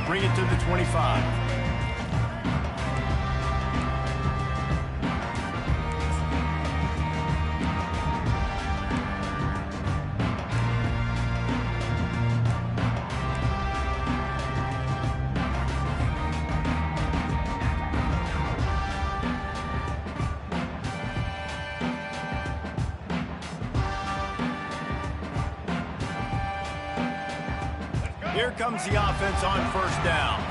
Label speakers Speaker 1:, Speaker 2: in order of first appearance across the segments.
Speaker 1: They'll bring it to the 25. Here comes the offense on first down.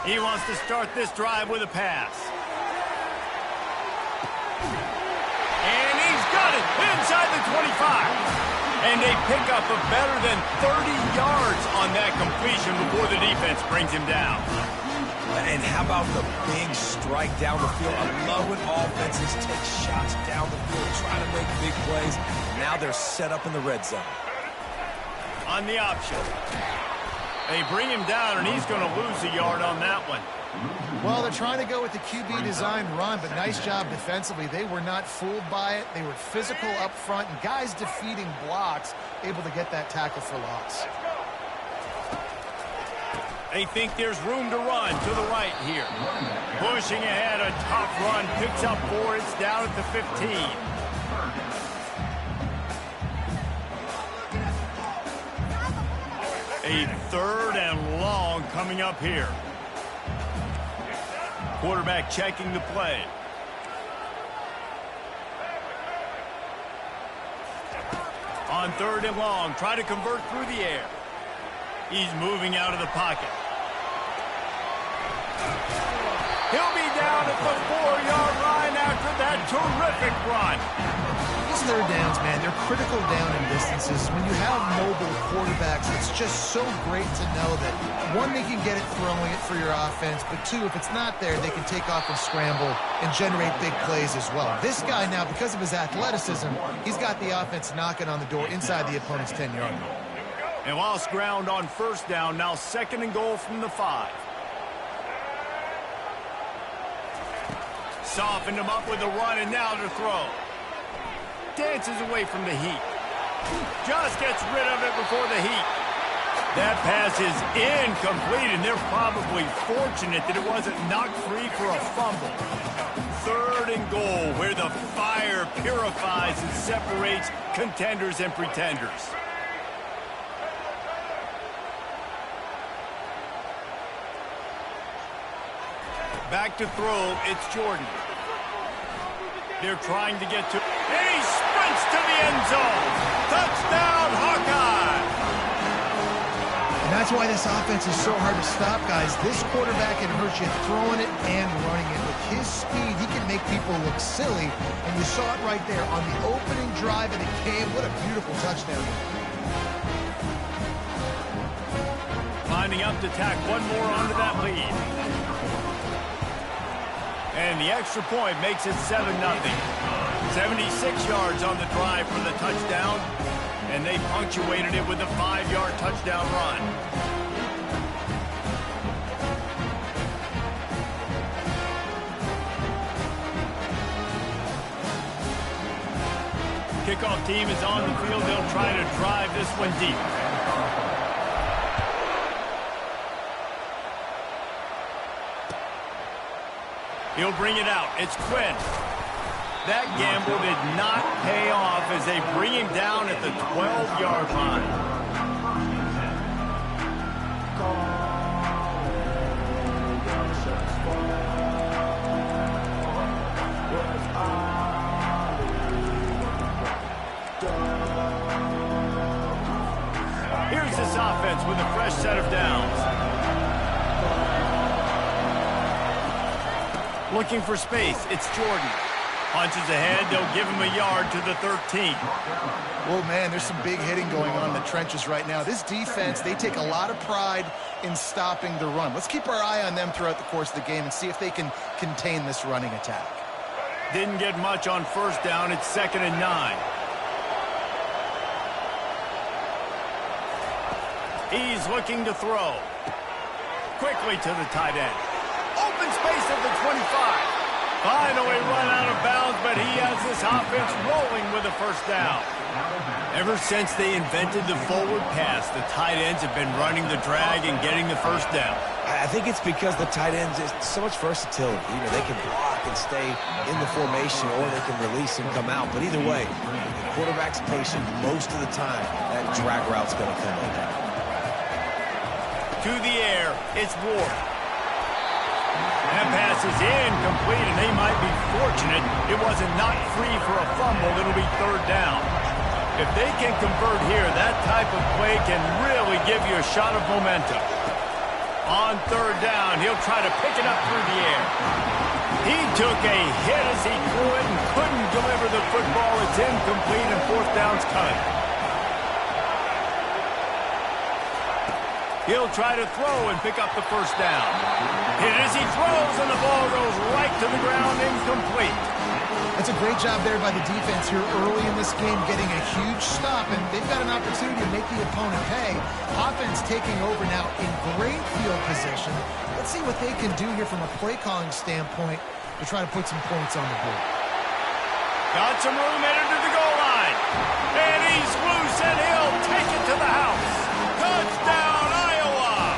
Speaker 1: He wants to start this drive with a pass. And he's got it inside the 25. And a pickup of better than 30 yards on that completion before the defense brings him down.
Speaker 2: And how about the big strike down the field? I love when offenses take shots down the field, try to make big plays. Now they're set up in the red zone.
Speaker 1: On the option. They bring him down, and he's going to lose a yard on that one.
Speaker 3: Well, they're trying to go with the QB design run, but nice job defensively. They were not fooled by it. They were physical up front, and guys defeating blocks, able to get that tackle for loss.
Speaker 1: They think there's room to run to the right here. Pushing ahead, a tough run, picks up 4. It's down at the 15. A 3rd and long coming up here. Quarterback checking the play. On 3rd and long, try to convert through the air. He's moving out of the pocket. He'll be down at the 4-yard line after that terrific run.
Speaker 3: These third downs, man, they're critical down in distances. When you have mobile quarterbacks, it's just so great to know that, one, they can get it throwing it for your offense, but two, if it's not there, they can take off and scramble and generate big plays as well. This guy now, because of his athleticism, he's got the offense knocking on the door inside the opponent's 10-yard line.
Speaker 1: And lost ground on first down, now 2nd and goal from the 5. Softened him up with a run, and now to throw. Dances away from the heat. Just gets rid of it before the heat. That pass is incomplete, and they're probably fortunate that it wasn't knocked free for a fumble. 3rd and goal, where the fire purifies and separates contenders and pretenders. Back to throw, it's Jordan. They're trying to get to... And he sprints to the end zone. Touchdown, Hawkeye!
Speaker 3: And that's why this offense is so hard to stop, guys. This quarterback can hurt you throwing it and running it. With his speed, he can make people look silly. And you saw it right there on the opening drive, and it came. What a beautiful touchdown.
Speaker 1: Lining up to tack one more onto that lead. And the extra point makes it 7-0. 76 yards on the drive for the touchdown, and they punctuated it with a 5-yard touchdown run. Kickoff team is on the field. They'll try to drive this one deep. He'll bring it out. It's Quinn. That gamble did not pay off as they bring him down at the 12-yard line. Here's this offense with a fresh set of downs. Looking for space, it's Jordan. Punches ahead, they'll give him a yard to the 13.
Speaker 3: Well, man, there's some big hitting going on in the trenches right now. This defense, they take a lot of pride in stopping the run. Let's keep our eye on them throughout the course of the game and see if they can contain this running attack.
Speaker 1: Didn't get much on first down, it's 2nd and 9. He's looking to throw. Quickly to the tight end. Open space at the 25. Finally run out of bounds, but he has this offense rolling with a first down. Ever since they invented the forward pass, the tight ends have been running the drag and getting the first down.
Speaker 2: I think it's because the tight ends is so much versatility. You know, they can block and stay in the formation, or they can release and come out. But either way, the quarterback's patient most of the time. That drag route's going to come in.
Speaker 1: To the air, it's Ward. That pass is incomplete, and they might be fortunate it wasn't knocked free for a fumble. It'll be third down. If they can convert here, that type of play can really give you a shot of momentum. On third down, he'll try to pick it up through the air. He took a hit as he threw it and couldn't deliver the football. It's incomplete, and fourth down's coming. He'll try to throw and pick up the first down. Hit as he throws, and the ball goes right to the ground, incomplete.
Speaker 3: That's a great job there by the defense here early in this game, getting a huge stop, and they've got an opportunity to make the opponent pay. Offense taking over now in great field position. Let's see what they can do here from a play-calling standpoint to try to put some points on the board.
Speaker 1: Got some room headed to the goal line. And he's loose, and he'll take it to the house. Touchdown, Iowa!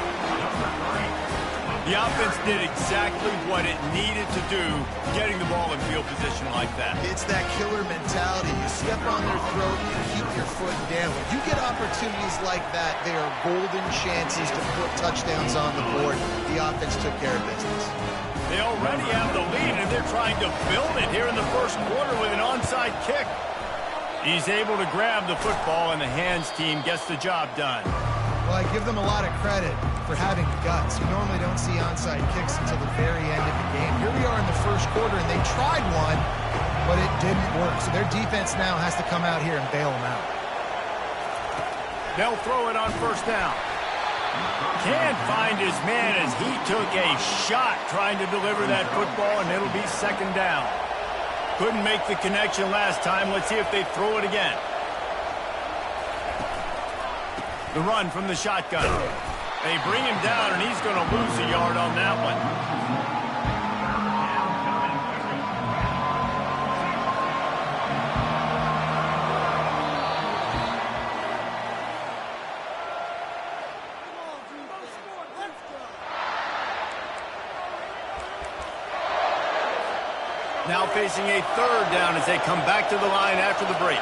Speaker 1: The offense did exactly what it needed to do, getting the ball in field position like that.
Speaker 3: It's that killer mentality. You step on their throat, you keep your foot down. When you get opportunities like that, they are golden chances to put touchdowns on the board. The offense took care of business.
Speaker 1: They already have the lead, and they're trying to build it here in the first quarter with an onside kick. He's able to grab the football, and the hands team gets the job done.
Speaker 3: Well, I give them a lot of credit for having guts. You normally don't see onside kicks until the very end of the game. Here we are in the first quarter, and they tried one, but it didn't work. So their defense now has to come out here and bail them out.
Speaker 1: They'll throw it on first down. Can't find his man as he took a shot trying to deliver that football, and it'll be second down. Couldn't make the connection last time. Let's see if they throw it again. The run from the shotgun. They bring him down, and he's going to lose a yard on that one. Now facing a third down as they come back to the line after the break.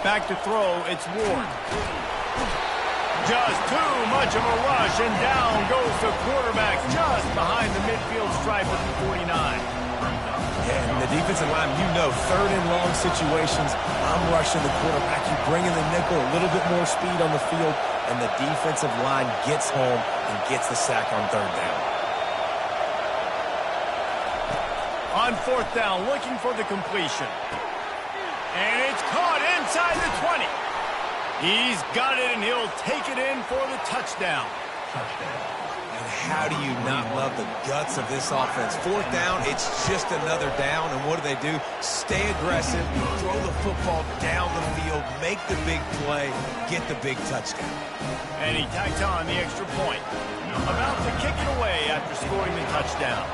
Speaker 1: Back to throw, it's Ward. Just too much of a rush, and down goes the quarterback just behind the midfield stripe at the 49.
Speaker 2: Yeah, and the defensive line, you know, third and long situations, I'm rushing the quarterback. You bring in the nickel, a little bit more speed on the field, and the defensive line gets home and gets the sack on third down.
Speaker 1: On fourth down, looking for the completion. And it's caught inside the 20. He's got it, and he'll take it in for the touchdown.
Speaker 2: And how do you not love the guts of this offense? Fourth down, it's just another down, and what do? Stay aggressive, throw the football down the field, make the big play, get the big touchdown.
Speaker 1: And he tacks on the extra point. About to kick it away after scoring the touchdown.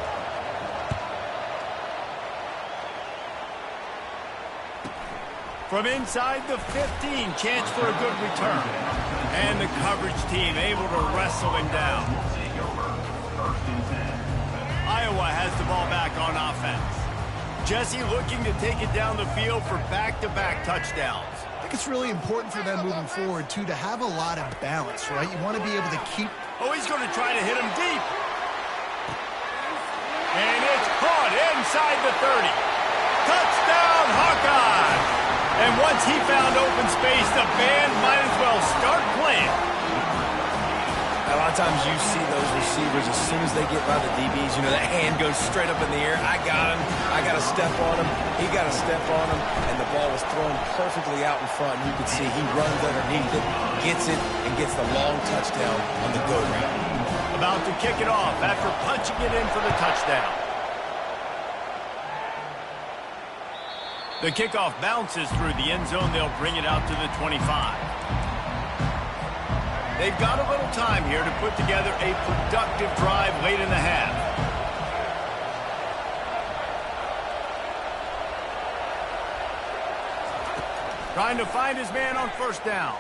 Speaker 1: From inside the 15, chance for a good return. And the coverage team able to wrestle him down. Iowa has the ball back on offense. Jesse looking to take it down the field for back-to-back touchdowns.
Speaker 3: I think it's really important for them moving forward, too, to have a lot of balance, right? You want to be able to keep...
Speaker 1: Oh, he's going to try to hit him deep. And it's caught inside the 30. Touchdown, Hawkeye! And once he found open space, the band might as well start playing.
Speaker 2: A lot of times you see those receivers, as soon as they get by the DBs, you know, that hand goes straight up in the air. I got him. I got to step on him. He got to step on him. And the ball was thrown perfectly out in front. And you can see he runs underneath it, gets it, and gets the long touchdown on the go route.
Speaker 1: About to kick it off after punching it in for the touchdown. The kickoff bounces through the end zone. They'll bring it out to the 25. They've got a little time here to put together a productive drive late in the half. Trying to find his man on first down.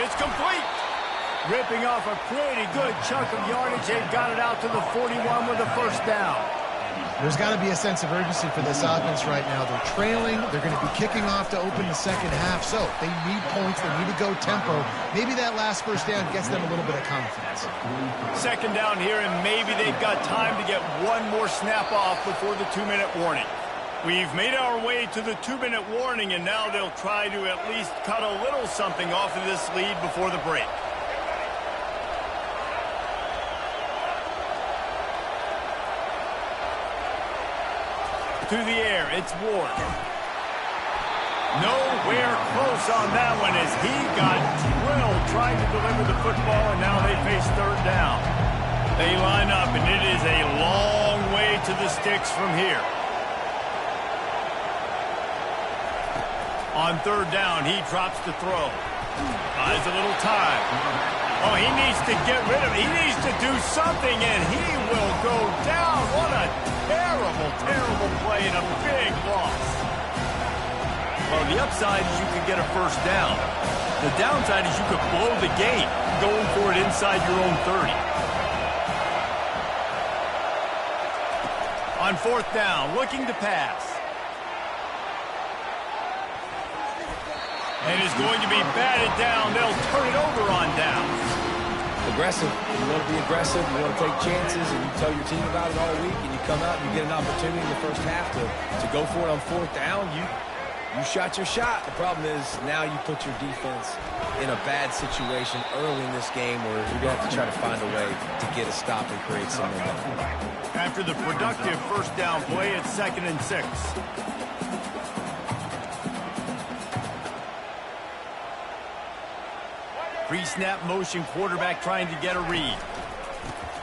Speaker 1: It's complete. Ripping off a pretty good chunk of yardage. They've got it out to the 41 with a first down.
Speaker 3: There's got to be a sense of urgency for this offense right now. They're trailing. They're going to be kicking off to open the second half. So they need points. They need to go tempo. Maybe that last first down gets them a little bit of confidence.
Speaker 1: Second down here, and maybe they've got time to get one more snap off before the 2-minute warning. We've made our way to the 2-minute warning, and now they'll try to at least cut a little something off of this lead before the break. To the air, it's Ward. Nowhere close on that one as he got drilled trying to deliver the football, and now they face third down. They line up, and it is a long way to the sticks from here. On third down, he drops to throw. Buys a little time. Oh, he needs to get rid of it. He needs to do something, and he will go down. What a terrible, terrible play and a big loss. Well, the upside is you could get a first down. The downside is you could blow the game going for it inside your own 30. On fourth down, looking to pass. And is going to be batted down. They'll turn it over on down.
Speaker 2: Aggressive. You want to be aggressive. You want to take chances, and you tell your team about it all week, and you come out and you get an opportunity in the first half to go for it on fourth down. You shot your shot. The problem is now you put your defense in a bad situation early in this game where you're going to have to try to find a way to get a stop and create some momentum.
Speaker 1: After the productive first down play, it's 2nd and 6. Pre-snap motion, quarterback trying to get a read.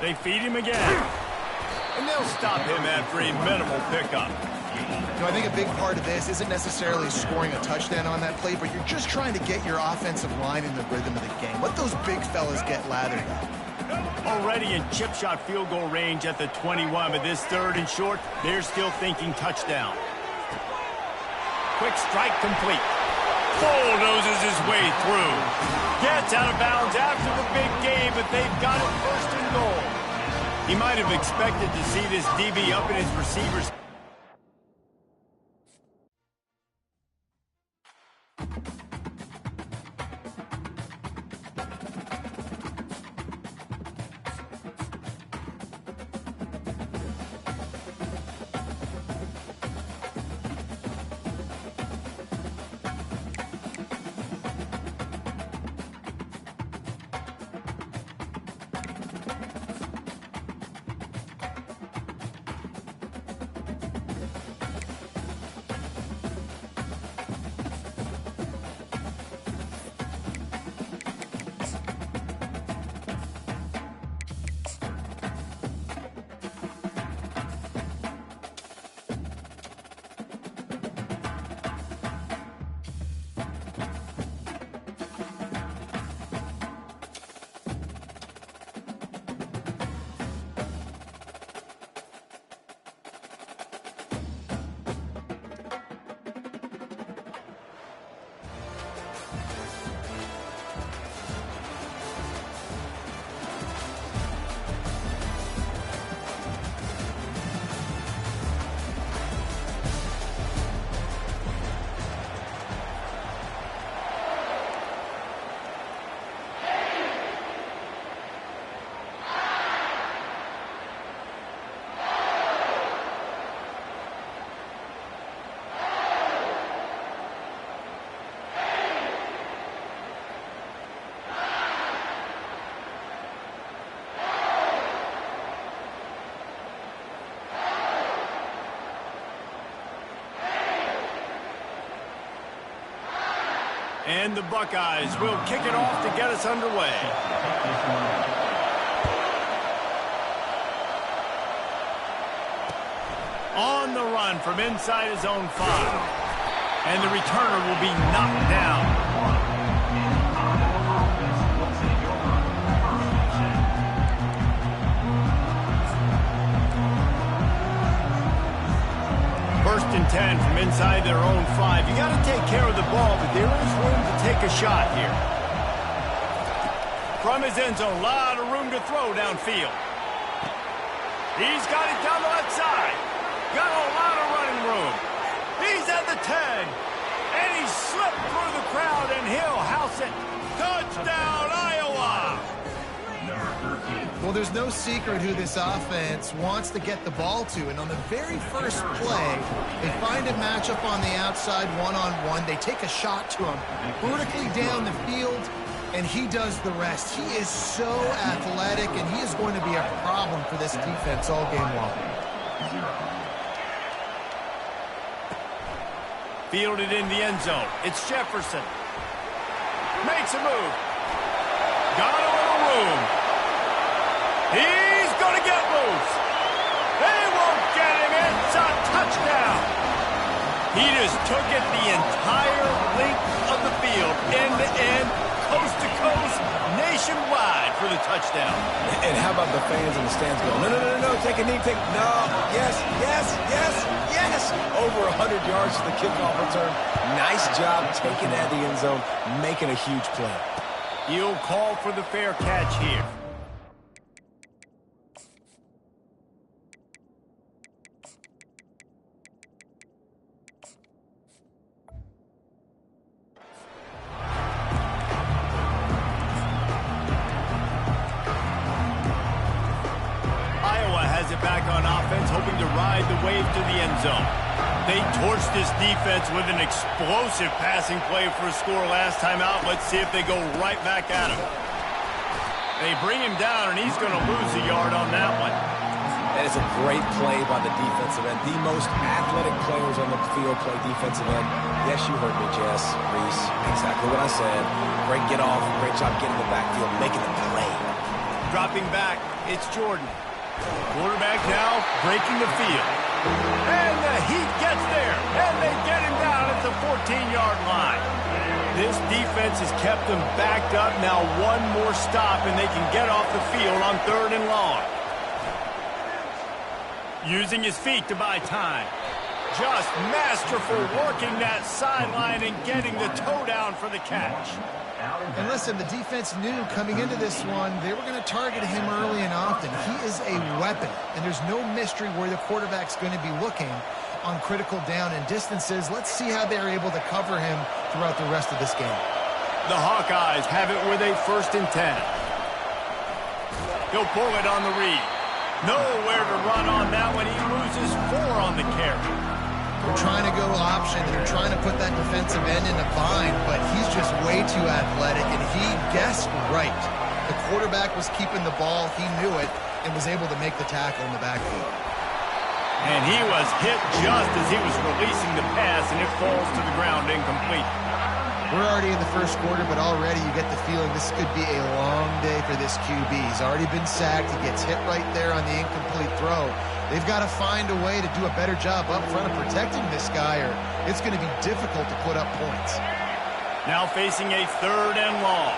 Speaker 1: They feed him again. And they'll stop him after a minimal pickup.
Speaker 3: You know, I think a big part of this isn't necessarily scoring a touchdown on that play, but you're just trying to get your offensive line in the rhythm of the game. Let those big fellas get lathered up.
Speaker 1: Already in chip shot field goal range at the 21, but this 3rd and short, they're still thinking touchdown. Quick strike complete. Bulldozes his way through. Gets out of bounds after the big game, but they've got it 1st and goal. He might have expected to see this DB up in his receivers. And the Buckeyes will kick it off to get us underway. On the run, run from inside his own 5. And the returner will be knocked down. First and 10 from inside their own 5. You got to take care of the ball, but there is room to take a shot here. From his end zone, a lot of room to throw downfield. He's got it down the left side. Got a lot of running room. He's at the 10. And he slipped through the crowd, and he'll house it. Touchdown, Iowa!
Speaker 3: Well, there's no secret who this offense wants to get the ball to. And on the very first play, they find a matchup on the outside one-on-one. They take a shot to him vertically down the field, and he does the rest. He is so athletic, and he is going to be a problem for this defense all game long.
Speaker 1: Fielded in the end zone. It's Jefferson. Makes a move. Got a little room. He's going to get loose. They won't get him. It's a touchdown. He just took it the entire length of the field, end to end, coast to coast, nationwide for the touchdown.
Speaker 2: And how about the fans in the stands going, no, take a knee, no, yes. Over 100 yards to the kickoff return. Nice job taking that to the end zone, making a huge play.
Speaker 1: He'll call for the fair catch here. Back on offense, hoping to ride the wave to the end zone. They torched this defense with an explosive passing play for a score last time out. Let's see if they go right back at him. They bring him down, and he's going to lose a yard on that one.
Speaker 2: That is a great play by the defensive end. The most athletic players on the field play defensive end. Yes, you heard me, Jess, Reese. Exactly what I said. Great get off. Great job getting the backfield, making the play.
Speaker 1: Dropping back, it's Jordan. Quarterback now breaking the field. And the Heat gets there. And they get him down at the 14-yard line. This defense has kept them backed up. Now one more stop and they can get off the field on 3rd and long. Using his feet to buy time. Just masterful working that sideline and getting the toe down for the catch.
Speaker 3: And listen, the defense knew coming into this one, they were going to target him early and often. He is a weapon, and there's no mystery where the quarterback's going to be looking on critical down and distances. Let's see how they're able to cover him throughout the rest of this game.
Speaker 1: The Hawkeyes have it with a 1st and 10. He'll pull it on the read. Nowhere to run on that one. He loses 4 on the carry.
Speaker 3: They're trying to go option. They're trying to put that defensive end in a bind, but he's just way too athletic, and he guessed right. The quarterback was keeping the ball. He knew it and was able to make the tackle in the backfield.
Speaker 1: And he was hit just as he was releasing the pass, and it falls to the ground incomplete.
Speaker 3: We're already in the first quarter, but already you get the feeling this could be a long day for this QB. He's already been sacked. He gets hit right there on the incomplete throw. They've got to find a way to do a better job up front of protecting this guy, or it's going to be difficult to put up points.
Speaker 1: Now facing a 3rd and long.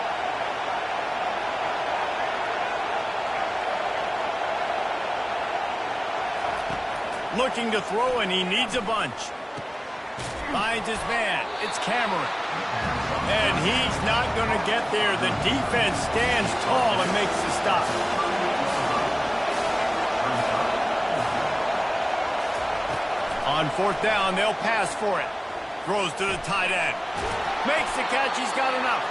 Speaker 1: Looking to throw, and he needs a bunch. Finds his man. It's Cameron. And he's not going to get there. The defense stands tall and makes the stop. On 4th down, they'll pass for it. Throws to the tight end. Makes the catch. He's got enough.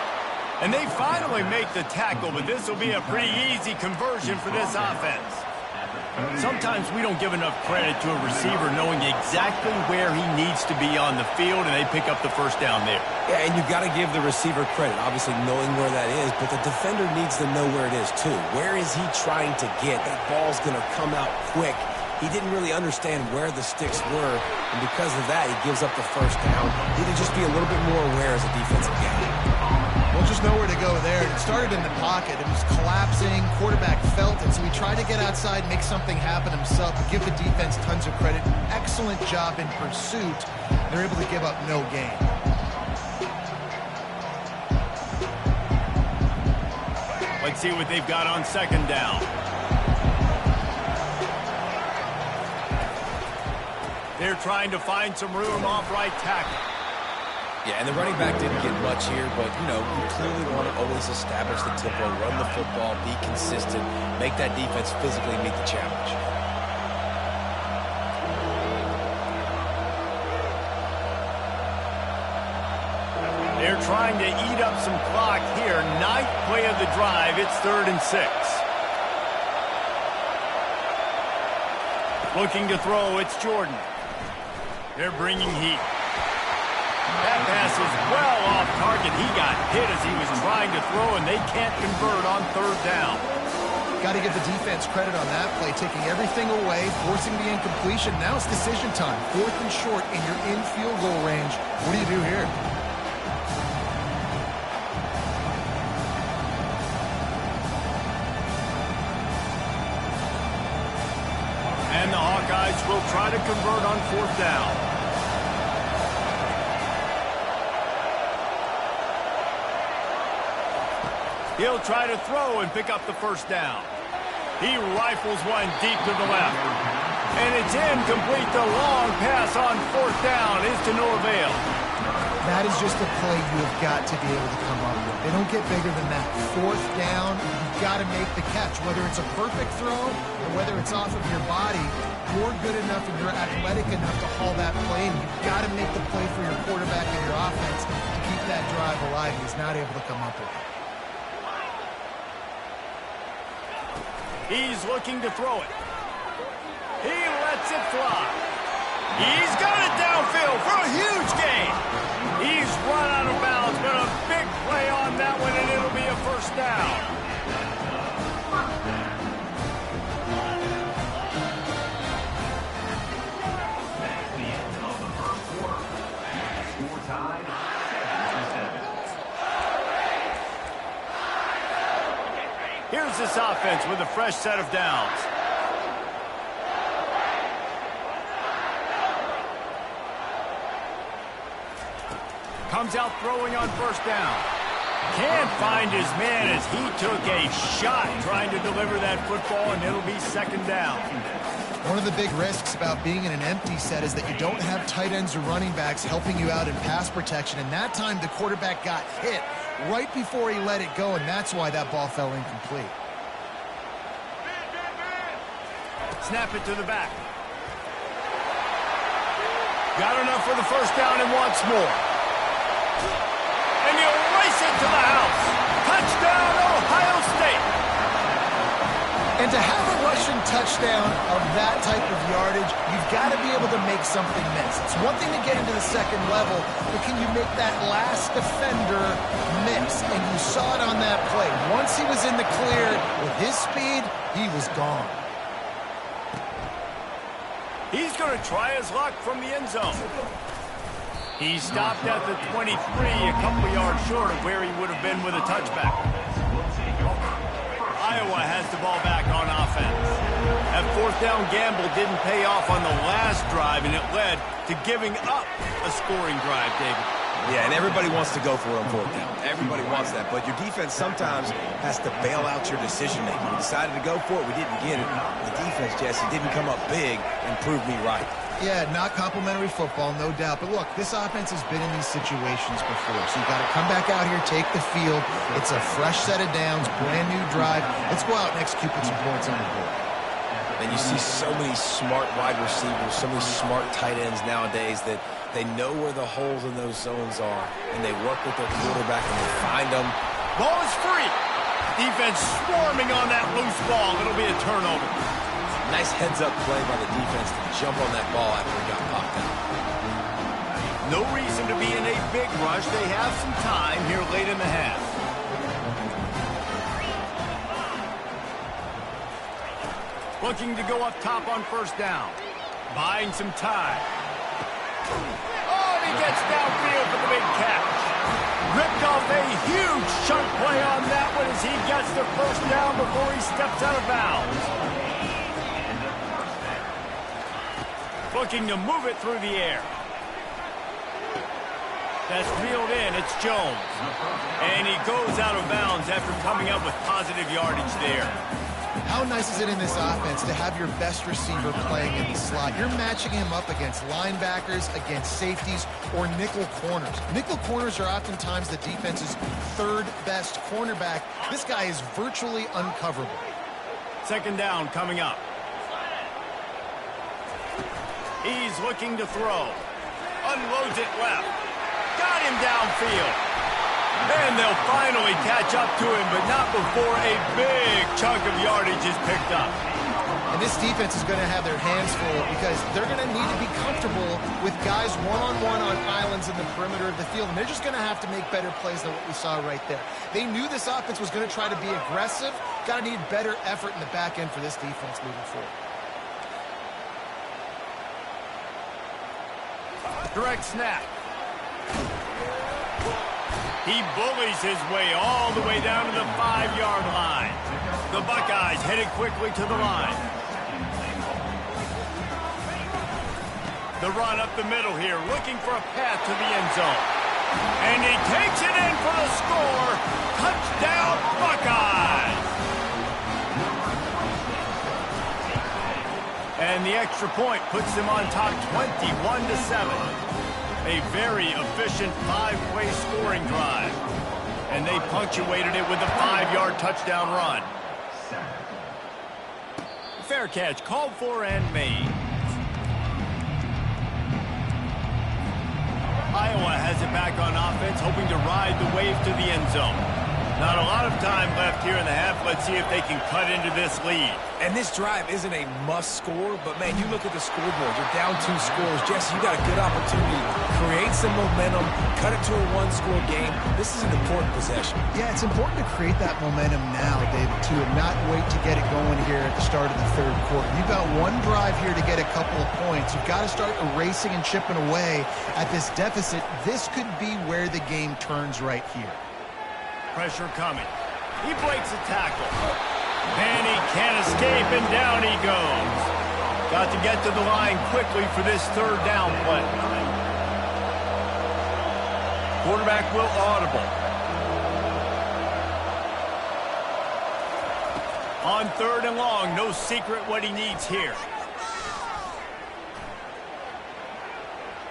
Speaker 1: And they finally make the tackle, but this will be a pretty easy conversion for this offense. Sometimes we don't give enough credit to a receiver knowing exactly where he needs to be on the field, and they pick up the 1st down there.
Speaker 2: Yeah, and you've got to give the receiver credit, obviously knowing where that is, but the defender needs to know where it is too. Where is he trying to get? That ball's going to come out quick. He didn't really understand where the sticks were, and because of that, he gives up the 1st down. He need to just be a little bit more aware as a defensive guy.
Speaker 3: Well, just nowhere to go there. It started in the pocket. It was collapsing. Quarterback felt it, so he tried to get outside, make something happen himself, but give the defense tons of credit. Excellent job in pursuit. They're able to give up no gain.
Speaker 1: Let's see what they've got on second down. They're trying to find some room off right tackle.
Speaker 2: Yeah, and the running back didn't get much here, but, you know, you clearly want to always establish the tempo, run the football, be consistent, make that defense physically meet the challenge.
Speaker 1: They're trying to eat up some clock here. Ninth play of the drive. It's 3rd and 6. Looking to throw, it's Jordan. They're bringing heat. That pass is well off target. He got hit as he was trying to throw, and they can't convert on 3rd down.
Speaker 3: Got to give the defense credit on that play, taking everything away, forcing the incompletion. Now it's decision time. 4th and short, and you're in field goal range. What do you do here?
Speaker 1: And the Hawkeyes will try to convert on 4th down. He'll try to throw and pick up the 1st down. He rifles one deep to the left. And it's incomplete. The long pass on 4th down is to no avail.
Speaker 3: That is just a play you have got to be able to come up with. They don't get bigger than that. 4th down, you've got to make the catch. Whether it's a perfect throw or whether it's off of your body, you're good enough and you're athletic enough to haul that play, and you've got to make the play for your quarterback and your offense to keep that drive alive. He's not able to come up with it.
Speaker 1: He's looking to throw it. He lets it fly. He's got it downfield for a huge gain. He's run out of bounds, but a big play on that one, and it'll be a 1st down. Here's this offense with a fresh set of downs. Comes out throwing on 1st down. Can't find his man as he took a shot trying to deliver that football, and it'll be 2nd down.
Speaker 3: One of the big risks about being in an empty set is that you don't have tight ends or running backs helping you out in pass protection, and that time the quarterback got hit right before he let it go, and that's why that ball fell incomplete.
Speaker 1: Snap it to the back. Got enough for the 1st down and wants more. And he'll race it to the house. Touchdown, Ohio State.
Speaker 3: And to have a rushing touchdown of that type of yardage, you've got to be able to make something miss. It's one thing to get into the 2nd level, but can you make that last defender miss? And you saw it on that play. Once he was in the clear with his speed, he was gone.
Speaker 1: He's going to try his luck from the end zone. He stopped at the 23, a couple yards short of where he would have been with a touchback. Iowa has the ball back on offense. That 4th down gamble didn't pay off on the last drive, and it led to giving up a scoring drive, David.
Speaker 2: Yeah, and everybody wants to go for it on 4th down. Everybody wants that, but your defense sometimes has to bail out your decision-making. We decided to go for it. We didn't get it. The defense, Jesse, didn't come up big and prove me right.
Speaker 3: Yeah, not complimentary football, no doubt. But look, this offense has been in these situations before. So you've got to come back out here, take the field. It's a fresh set of downs, brand new drive. Let's go out and execute with some points on the board.
Speaker 2: And you see so many smart wide receivers, so many smart tight ends nowadays that they know where the holes in those zones are, and they work with their quarterback and they find them.
Speaker 1: Ball is free. Defense swarming on that loose ball. It'll be a turnover.
Speaker 2: Nice heads-up play by the defense to jump on that ball after he got popped out.
Speaker 1: No reason to be in a big rush. They have some time here late in the half. Looking to go up top on 1st down. Buying some time. Oh, and he gets downfield for the big catch. Ripped off a huge chunk play on that one as he gets the first down before he steps out of bounds. Looking to move it through the air. That's reeled in. It's Jones. And he goes out of bounds after coming up with positive yardage there.
Speaker 3: How nice is it in this offense to have your best receiver playing in the slot? You're matching him up against linebackers, against safeties, or nickel corners. Nickel corners are oftentimes the defense's third best cornerback. This guy is virtually uncoverable.
Speaker 1: Second down coming up. He's looking to throw. Unloads it left. Got him downfield. And they'll finally catch up to him, but not before a big chunk of yardage is picked up.
Speaker 3: And this defense is going to have their hands full because they're going to need to be comfortable with guys one-on-one on islands in the perimeter of the field. And they're just going to have to make better plays than what we saw right there. They knew this offense was going to try to be aggressive. Got to need better effort in the back end for this defense moving forward.
Speaker 1: Direct snap. He bullies his way all the way down to the 5-yard line. The Buckeyes headed quickly to the line. The run up the middle here, looking for a path to the end zone. And he takes it in for the score. Touchdown, Buckeyes! And the extra point puts them on top 21-7. A very efficient 5-play scoring drive. And they punctuated it with a 5-yard touchdown run. Fair catch called for and made. Iowa has it back on offense, hoping to ride the wave to the end zone. Not a lot of time left here in the half. Let's see if they can cut into this lead.
Speaker 2: And this drive isn't a must score, but, man, you look at the scoreboard. You're down 2 scores. Jesse, you got a good opportunity to create some momentum, cut it to a 1-score game. This is an important possession.
Speaker 3: Yeah, it's important to create that momentum now, David, too, and not wait to get it going here at the start of the third quarter. You've got one drive here to get a couple of points. You've got to start erasing and chipping away at this deficit. This could be where the game turns right here.
Speaker 1: Pressure coming. He breaks a tackle. And he can't escape, and down he goes. Got to get to the line quickly for this third down play. Quarterback will audible. On third and long, no secret what he needs here.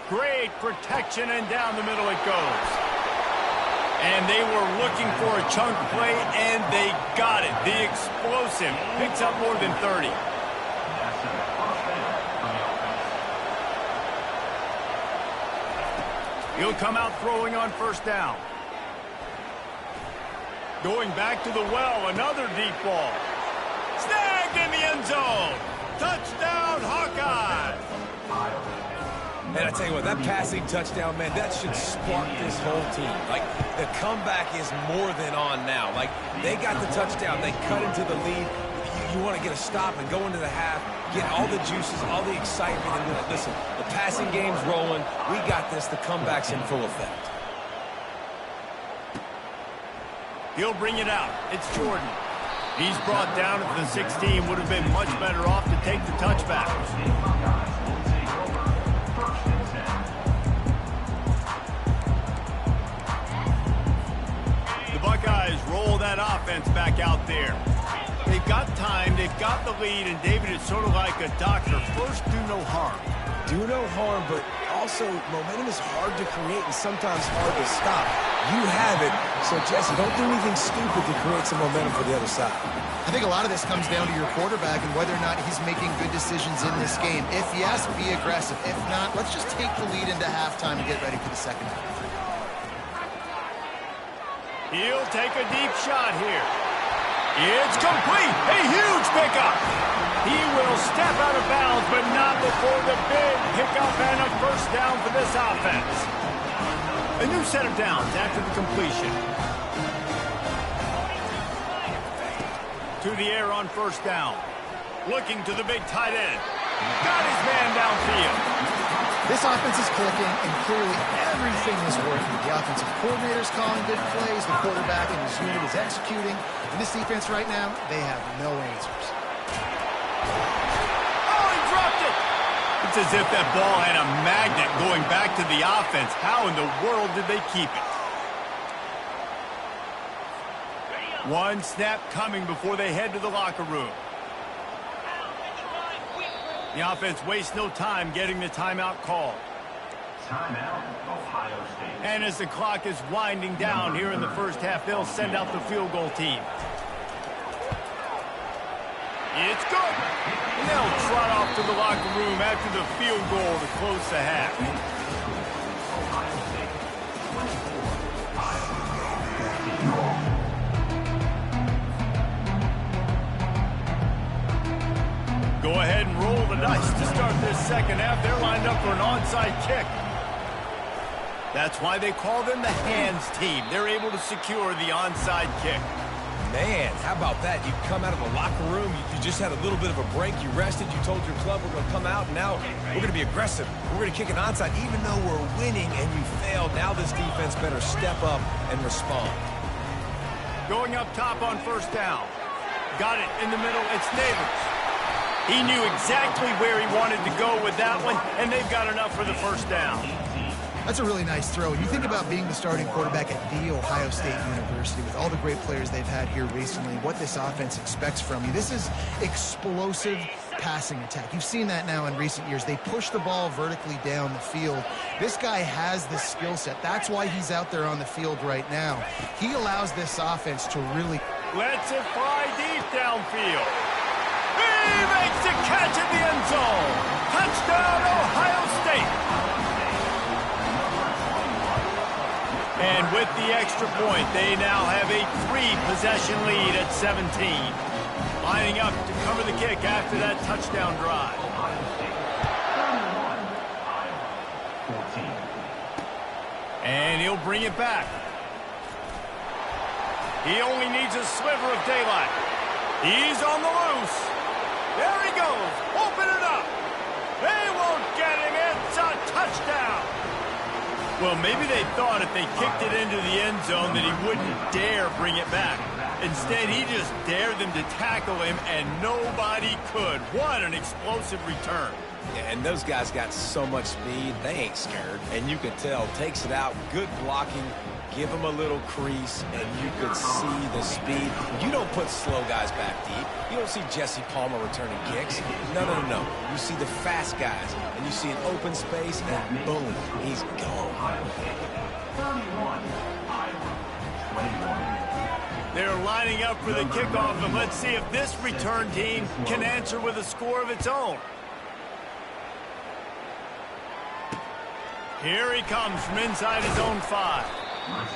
Speaker 1: Great protection, and down the middle it goes. And they were looking for a chunk play, and they got it. The explosive picks up more than 30. He'll come out throwing on first down. Going back to the well, another deep ball. Snagged in the end zone. Touchdown, Hawkeyes.
Speaker 2: And I tell you what, that passing touchdown, man, that should spark this whole team. Like, the comeback is more than on now. Like, they got the touchdown. They cut into the lead. You want to get a stop and go into the half, get all the juices, all the excitement. And be like, listen, the passing game's rolling. We got this. The comeback's in full effect.
Speaker 1: He'll bring it out. It's Jordan. He's brought down at the 16. Would have been much better off to take the touchback. Buckeyes roll that offense back out there. They've got time, they've got the lead, and David, it's sort of like a doctor. First, do no harm.
Speaker 2: Do no harm, but also momentum is hard to create and sometimes hard to stop. You have it, so Jesse, don't do anything stupid to create some momentum for the other side.
Speaker 3: I think a lot of this comes down to your quarterback and whether or not he's making good decisions in this game. If yes, be aggressive. If not, let's just take the lead into halftime and get ready for the second half.
Speaker 1: He'll take a deep shot here. It's complete. A huge pickup. He will step out of bounds, but not before the big pickup and a first down for this offense. A new set of downs after the completion. To the air on first down. Looking to the big tight end. Got his man downfield.
Speaker 3: This offense is clicking, and clearly everything is working. The offensive coordinator's calling good plays. The quarterback and his unit is executing. And this defense right now, they have no answers.
Speaker 1: Oh, he dropped it! It's as if that ball had a magnet going back to the offense. How in the world did they keep it? One snap coming before they head to the locker room. The offense wastes no time getting the timeout call.
Speaker 4: Timeout, Ohio State.
Speaker 1: And as the clock is winding down here in the first half, they'll send out the field goal team. It's good. And they'll trot off to the locker room after the field goal to close the half.
Speaker 4: Ohio State, 24, Iowa 14.
Speaker 1: Go ahead and roll the dice to start this second half. They're lined up for an onside kick. That's why they call them the hands team. They're able to secure the onside kick.
Speaker 2: Man, how about that? You come out of the locker room, you just had a little bit of a break, you rested, you told your club we're going to come out, and now we're going to be aggressive. We're going to kick an onside. Even though we're winning and you failed, now this defense better step up and respond.
Speaker 1: Going up top on first down. Got it in the middle. It's Neighbors. He knew exactly where he wanted to go with that one, and they've got enough for the first down.
Speaker 3: That's a really nice throw. You think about being the starting quarterback at The Ohio State University with all the great players they've had here recently, what this offense expects from you. This is explosive passing attack. You've seen that now in recent years. They push the ball vertically down the field. This guy has the skill set. That's why he's out there on the field right now. He allows this offense to really...
Speaker 1: Lets it fly deep downfield. He makes the catch in the end zone. Touchdown, Ohio State. And with the extra point, they now have a 3-possession lead at 17. Lining up to cover the kick after that touchdown drive.
Speaker 4: Ohio State, 31, Iowa 14.
Speaker 1: And he'll bring it back. He only needs a sliver of daylight. He's on the loose. There he goes. Open it up. They won't get him. It's a touchdown. Well, maybe they thought if they kicked it into the end zone that he wouldn't dare bring it back. Instead, he just dared them to tackle him, and nobody could. What an explosive return.
Speaker 2: Yeah, and those guys got so much speed, they ain't scared. And you can tell, takes it out, good blocking, give them a little crease, and you could see the speed. You don't put slow guys back deep. You don't see Jesse Palmer returning kicks. No. You see the fast guys, and you see an open space, and boom, he's gone.
Speaker 4: 31, Iowa 21.
Speaker 1: They're lining up for the kickoff, and let's see if this return team can answer with a score of its own. Here he comes from inside his own 5.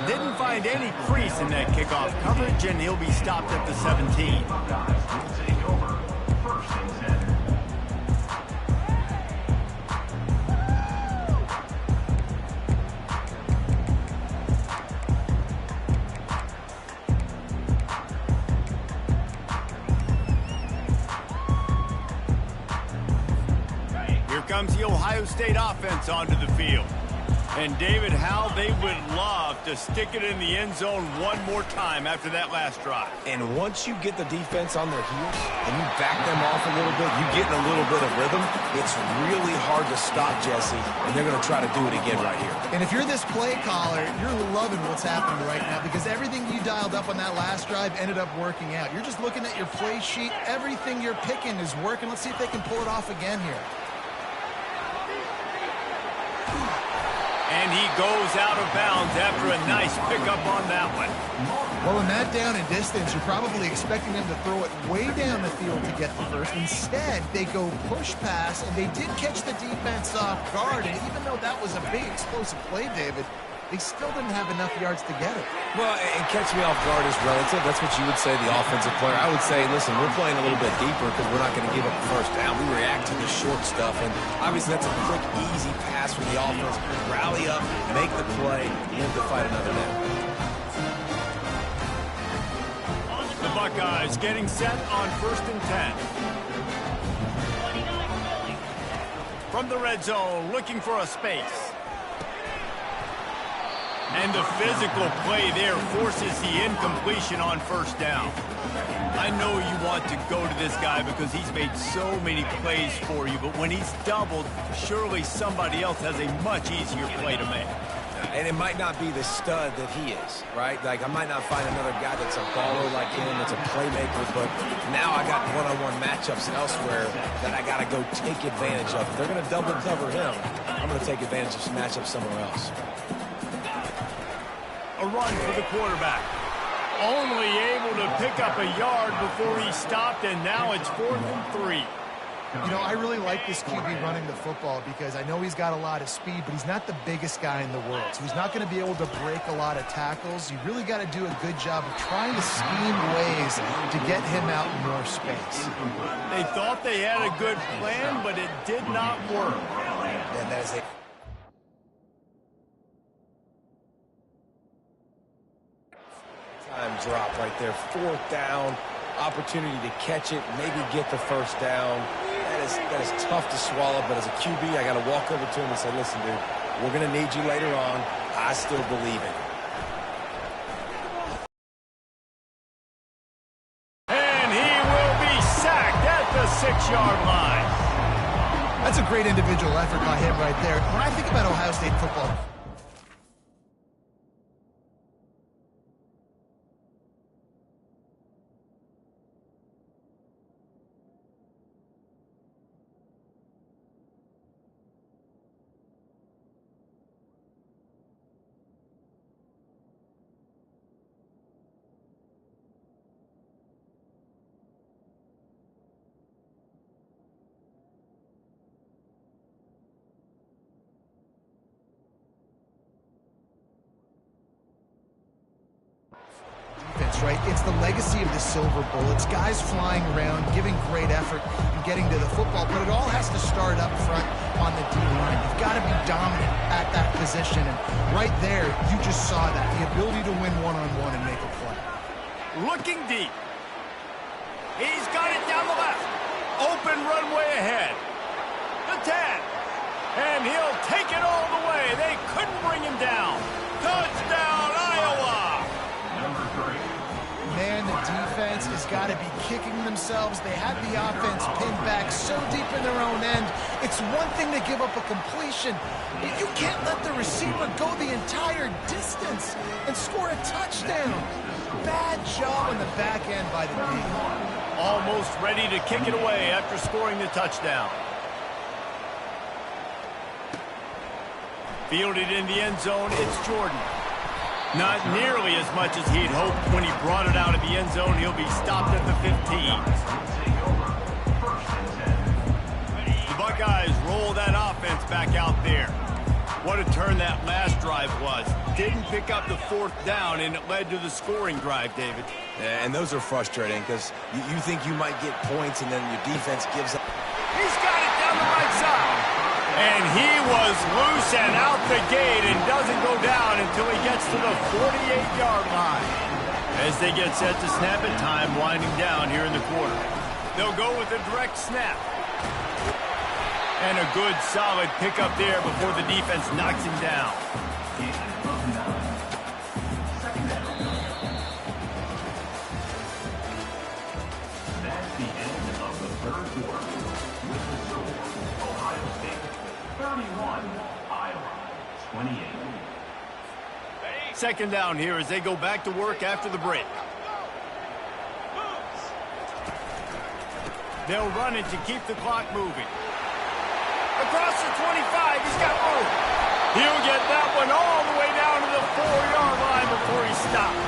Speaker 1: Didn't find any crease in that kickoff coverage, and he'll be stopped at the 17.
Speaker 4: Buckeyes will take over first and 10.
Speaker 1: Here comes the Ohio State offense onto the field. And David, how they would love to stick it in the end zone one more time after that last drive.
Speaker 2: And once you get the defense on their heels and you back them off a little bit, you get in a little bit of rhythm, it's really hard to stop Jesse, and they're going to try to do it again right here.
Speaker 3: And if you're this play caller, you're loving what's happening right now because everything you dialed up on that last drive ended up working out. You're just looking at your play sheet. Everything you're picking is working. Let's see if they can pull it off again here.
Speaker 1: And he goes out of bounds after a nice pickup on that one.
Speaker 3: Well, in that down and distance, you're probably expecting them to throw it way down the field to get the first. Instead, they go push pass, and they did catch the defense off guard. And even though that was a big explosive play, David, they still didn't have enough yards to get it.
Speaker 2: Well, and catch me off guard is relative. That's what you would say, the offensive player. I would say, listen, we're playing a little bit deeper because we're not going to give up the first down. We react to the short stuff, and obviously that's a quick, easy pass for the offense. Rally up, make the play, live to fight another down.
Speaker 1: The Buckeyes getting set on 1st and 10. from the red zone, looking for a space. And the physical play there forces the incompletion on first down. I know you want to go to this guy because he's made so many plays for you, but when he's doubled, surely somebody else has a much easier play to make.
Speaker 2: And it might not be the stud that he is, right? Like, I might not find another guy that's a baller like him, that's a playmaker, but now I got one-on-one matchups elsewhere that I got to go take advantage of. If they're going to double cover him, I'm going to take advantage of some matchups somewhere else.
Speaker 1: A run for the quarterback. Only able to pick up a yard before he stopped, and now it's 4th and 3.
Speaker 3: You know, I really like this QB running the football because I know he's got a lot of speed, but he's not the biggest guy in the world. So he's not going to be able to break a lot of tackles. You really got to do a good job of trying to scheme ways to get him out in more space.
Speaker 1: They thought they had a good plan, but it did not work.
Speaker 2: And that is it. Time drop right there. 4th down. Opportunity to catch it, maybe get the first down. That is tough to swallow, but as a QB, I got to walk over to him and say, listen, dude, we're going to need you later on. I still believe it.
Speaker 1: And he will be sacked at the 6-yard line.
Speaker 3: That's a great individual effort by him right there. When I think about Ohio State football, right? It's the legacy of the Silver Bowl. It's guys flying around, giving great effort, and getting to the football. But it all has to start up front on the D-line. You've got to be dominant at that position. And right there, you just saw that. The ability to win one-on-one and make a play.
Speaker 1: Looking deep. He's got it down the left. Open runway ahead. The 10. And he'll take it all the way. They couldn't bring him down. Touchdown, Iowa!
Speaker 3: Man, the defense has got to be kicking themselves. They had the offense pinned back so deep in their own end. It's one thing to give up a completion, but you can't let the receiver go the entire distance and score a touchdown. Bad job on the back end by the D.
Speaker 1: Almost ready to kick it away after scoring the touchdown. Fielded in the end zone, it's Jordan. Not nearly as much as he'd hoped when he brought it out of the end zone. He'll be stopped at the 15. The Buckeyes roll that offense back out there. What a turn that last drive was. Didn't pick up the 4th down, and it led to the scoring drive, David.
Speaker 2: Yeah, and those are frustrating because you think you might get points, and then your defense gives up.
Speaker 1: He's got it down the right side. And he was loose and out the gate and doesn't go down until he gets to the 48-yard line. As they get set to snap it, time winding down here in the quarter. They'll go with a direct snap. And a good, solid pickup there before the defense knocks him down.
Speaker 4: That's the end of the 3rd quarter. With the score, Ohio State 31, Iowa 28.
Speaker 1: Second down here as they go back to work after the break. They'll run it to keep the clock moving. Across the 25, he's got room. He'll get that one all the way down to the 4-yard line before he stops.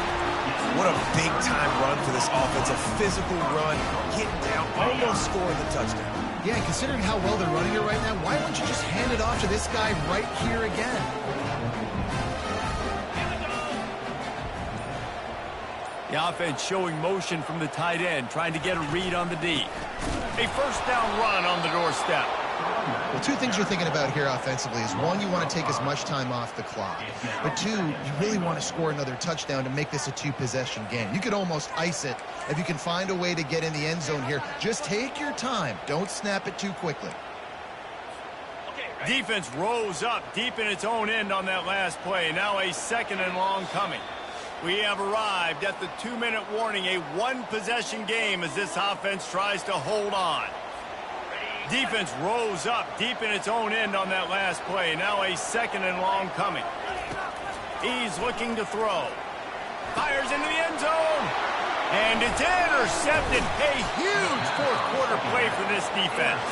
Speaker 2: What a big-time run for this offense. A physical run, getting down, almost scoring the touchdown.
Speaker 3: Yeah, considering how well they're running it right now, why don't you just hand it off to this guy right here again?
Speaker 1: The offense showing motion from the tight end, trying to get a read on the D. A first down run on the doorstep.
Speaker 3: Well, two things you're thinking about here offensively is, one, you want to take as much time off the clock. But two, you really want to score another touchdown to make this a 2-possession game. You could almost ice it if you can find a way to get in the end zone here. Just take your time. Don't snap it too quickly.
Speaker 1: Defense rose up deep in its own end on that last play. Now a second and long coming. We have arrived at the 2-minute warning, a one-possession game as this offense tries to hold on. Defense rose up deep in its own end on that last play. Now a second and long coming. He's looking to throw. Fires into the end zone. And it's intercepted. A huge fourth-quarter play for this defense.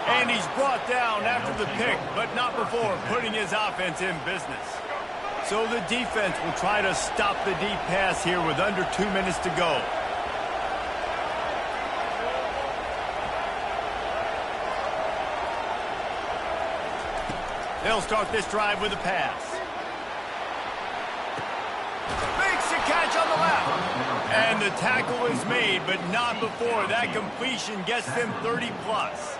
Speaker 1: And he's brought down after the pick, but not before putting his offense in business. So the defense will try to stop the deep pass here with under 2 minutes to go. They'll start this drive with a pass. Makes a catch on the left. And the tackle is made, but not before that completion gets them 30-plus.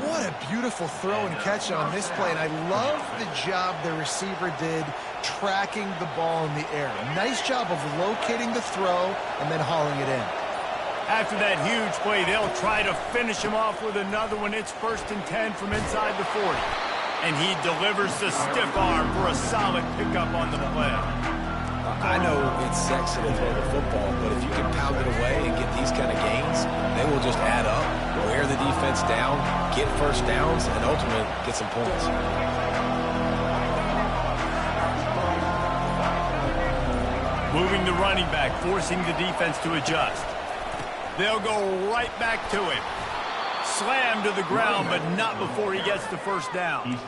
Speaker 3: What a beautiful throw and catch on this play, and I love the job the receiver did tracking the ball in the air. Nice job of locating the throw and then hauling it in.
Speaker 1: After that huge play, they'll try to finish him off with another one. It's 1st and 10 from inside the 40. And he delivers the stiff arm for a solid pickup on the play.
Speaker 2: I know it's sexy to throw the football, but if you can pound it away and get these kind of gains, they will just add up, wear the defense down, get first downs, and ultimately get some points.
Speaker 1: Moving the running back, forcing the defense to adjust. They'll go right back to him. Slammed to the ground, but not before he gets the first down.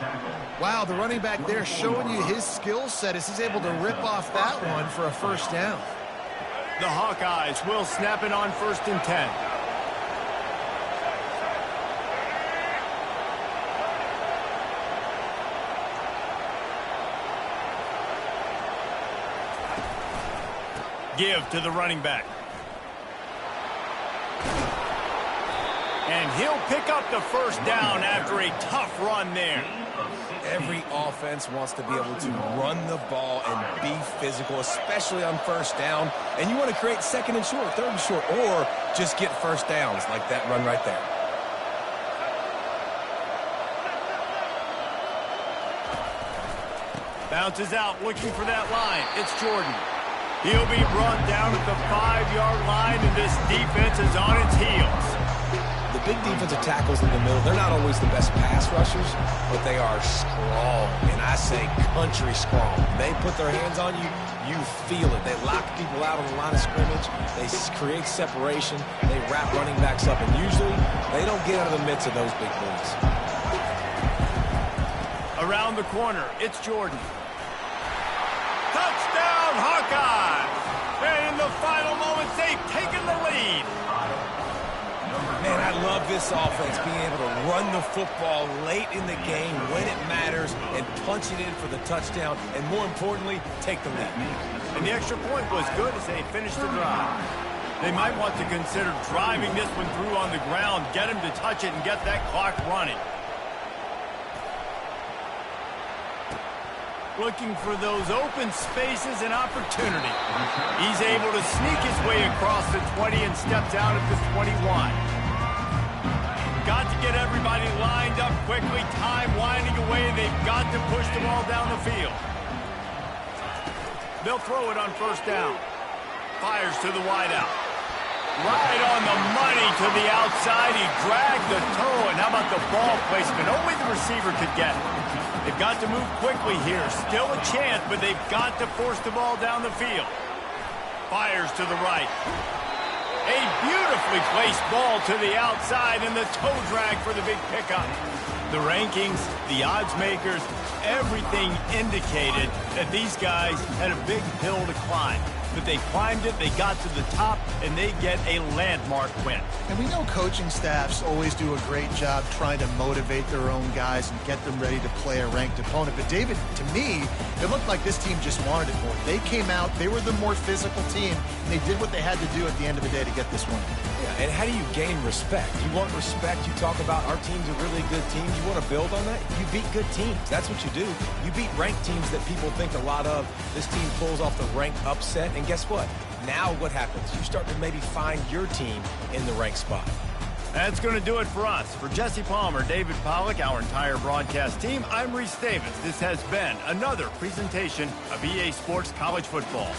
Speaker 3: Wow, the running back there showing you his skill set as he's able to rip off that one for a first down.
Speaker 1: The Hawkeyes will snap it on 1st and 10. Give to the running back. And he'll pick up the first down after a tough run there.
Speaker 2: Every offense wants to be able to run the ball and be physical, especially on first down. And you want to create 2nd and short, 3rd and short, or just get first downs like that run right there.
Speaker 1: Bounces out, looking for that line. It's Jordan. He'll be brought down at the 5-yard line, and this defense is on its heels.
Speaker 2: The big defensive tackles in the middle, they're not always the best pass rushers, but they are strong, and I say country strong. They put their hands on you, you feel it. They lock people out on the line of scrimmage. They create separation. They wrap running backs up, and usually they don't get out of the midst of those big boys.
Speaker 1: Around the corner, it's Jordan. Touchdown, Hawkeyes! And in the final moments, they've taken the lead.
Speaker 2: Man, I love this offense, being able to run the football late in the game when it matters and punch it in for the touchdown, and more importantly, take the lead.
Speaker 1: And the extra point was good as they finished the drive. They might want to consider driving this one through on the ground, get him to touch it and get that clock running. Looking for those open spaces and opportunity. He's able to sneak his way across the 20 and steps out at the 21. Got to get everybody lined up quickly. Time winding away. They've got to push the ball down the field. They'll throw it on 1st down. Fires to the wideout. Right on the money to the outside. He dragged the toe. And how about the ball placement? Only the receiver could get it. They've got to move quickly here. Still a chance, but they've got to force the ball down the field. Fires to the right. A beautifully placed ball to the outside, and the toe drag for the big pickup. The rankings, the odds makers, everything indicated that these guys had a big hill to climb. But they climbed it, they got to the top, and they get a landmark win.
Speaker 3: And we know coaching staffs always do a great job trying to motivate their own guys and get them ready to play a ranked opponent. But, David, to me, it looked like this team just wanted it more. They came out, they were the more physical team, and they did what they had to do at the end of the day to get this win.
Speaker 2: Yeah, and how do you gain respect? You want respect, you talk about our team's a really good team. You want to build on that? You beat good teams. That's what you do. You beat ranked teams that people think a lot of. This team pulls off the ranked upset, and guess what? Now what happens? You start to maybe find your team in the ranked spot.
Speaker 1: That's going to do it for us. For Jesse Palmer, David Pollack, our entire broadcast team, I'm Reese Davis. This has been another presentation of EA Sports College Football.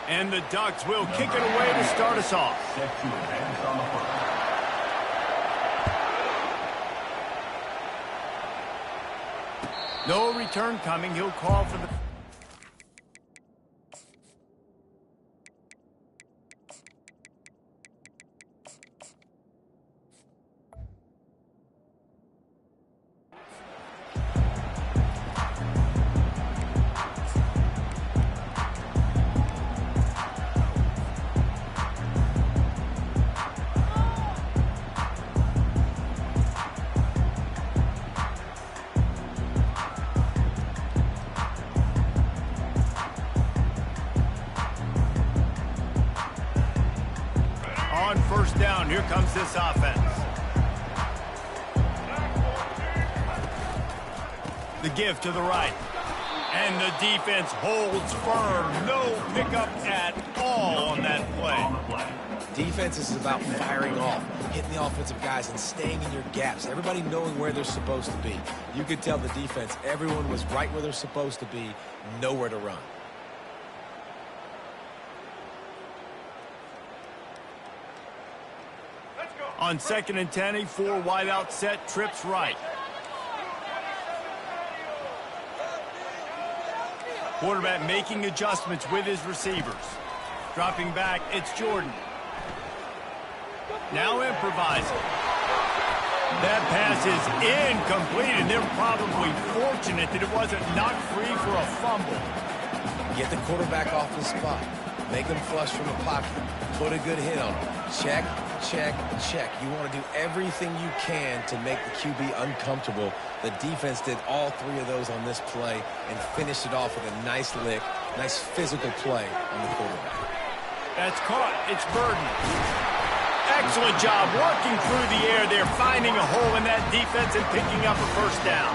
Speaker 1: And the Ducks will kick it away to start us off.
Speaker 4: Set to advance on the first.
Speaker 1: No return coming. He'll call for the... On first down, here comes this offense. The give to the right. And the defense holds firm. No pickup at all on that play.
Speaker 2: Defense is about firing off, hitting the offensive guys and staying in your gaps. Everybody knowing where they're supposed to be. You could tell the defense, everyone was right where they're supposed to be, nowhere to run.
Speaker 1: On 2nd and 10, a 4 wide out set, trips right. Quarterback making adjustments with his receivers. Dropping back, it's Jordan. Now improvising. That pass is incomplete, and they're probably fortunate that it wasn't knocked free for a fumble.
Speaker 2: Get the quarterback off the spot. Make him flush from the pocket. Put a good hit on him. Check, check, check. You want to do everything you can to make the QB uncomfortable. The defense did all three of those on this play and finished it off with a nice lick, nice physical play on the quarterback.
Speaker 1: That's caught. It's Burden. Excellent job working through the air there, finding a hole in that defense and picking up a first down.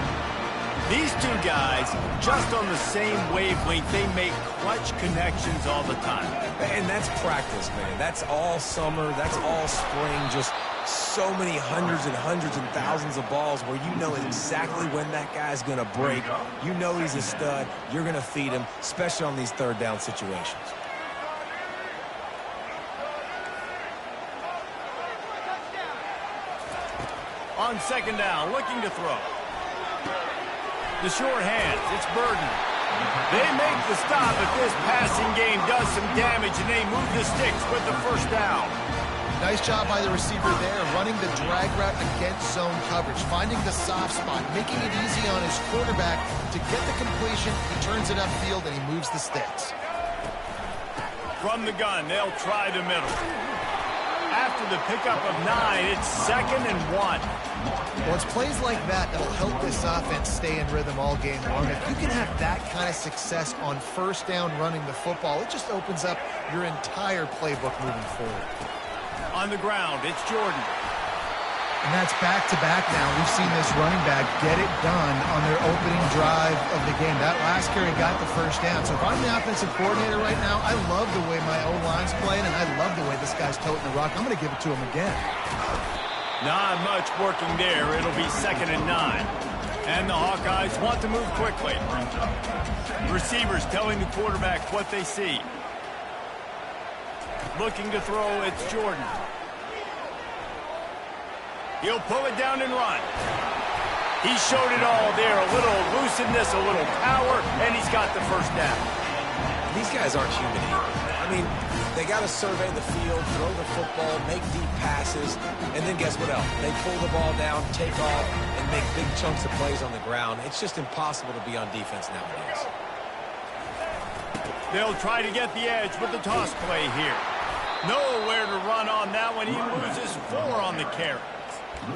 Speaker 1: These two guys, just on the same wavelength, they make clutch connections all the time.
Speaker 2: And that's practice, man. That's all summer. That's all spring. Just so many hundreds and thousands of balls where you know exactly when that guy's going to break. You know he's a stud. You're going to feed him, especially on these third down situations.
Speaker 1: On second down, looking to throw. The short hands, it's Burden. They make the stop, but this passing game does some damage, and they move the sticks with the first down.
Speaker 3: Nice job by the receiver there, running the drag route against zone coverage, finding the soft spot, making it easy on his quarterback to get the completion. He turns it upfield, and he moves the sticks.
Speaker 1: From the gun, they'll try the middle. After the pickup of 9, it's 2nd and 1.
Speaker 3: Well, it's plays like that that'll help this offense stay in rhythm all game long. If you can have that kind of success on first down running the football, it just opens up your entire playbook moving forward.
Speaker 1: On the ground, it's Jordan.
Speaker 3: And that's back-to-back now. We've seen this running back get it done on their opening drive of the game. That last carry got the first down. So if I'm the offensive coordinator right now, I love the way my O-line's playing, and I love the way this guy's toting the rock. I'm going to give it to him again.
Speaker 1: Not much working there. It'll be 2nd and 9. And the Hawkeyes want to move quickly. Receivers telling the quarterback what they see. Looking to throw, it's Jordan. He'll pull it down and run. He showed it all there. A little elusiveness, a little power, and he's got the first down.
Speaker 2: These guys aren't human either. I mean, they got to survey the field, throw the football, make deep passes, and then guess what else? They pull the ball down, take off, and make big chunks of plays on the ground. It's just impossible to be on defense nowadays.
Speaker 1: They'll try to get the edge with the toss play here. Nowhere to run on that one. He loses 4 on the carry.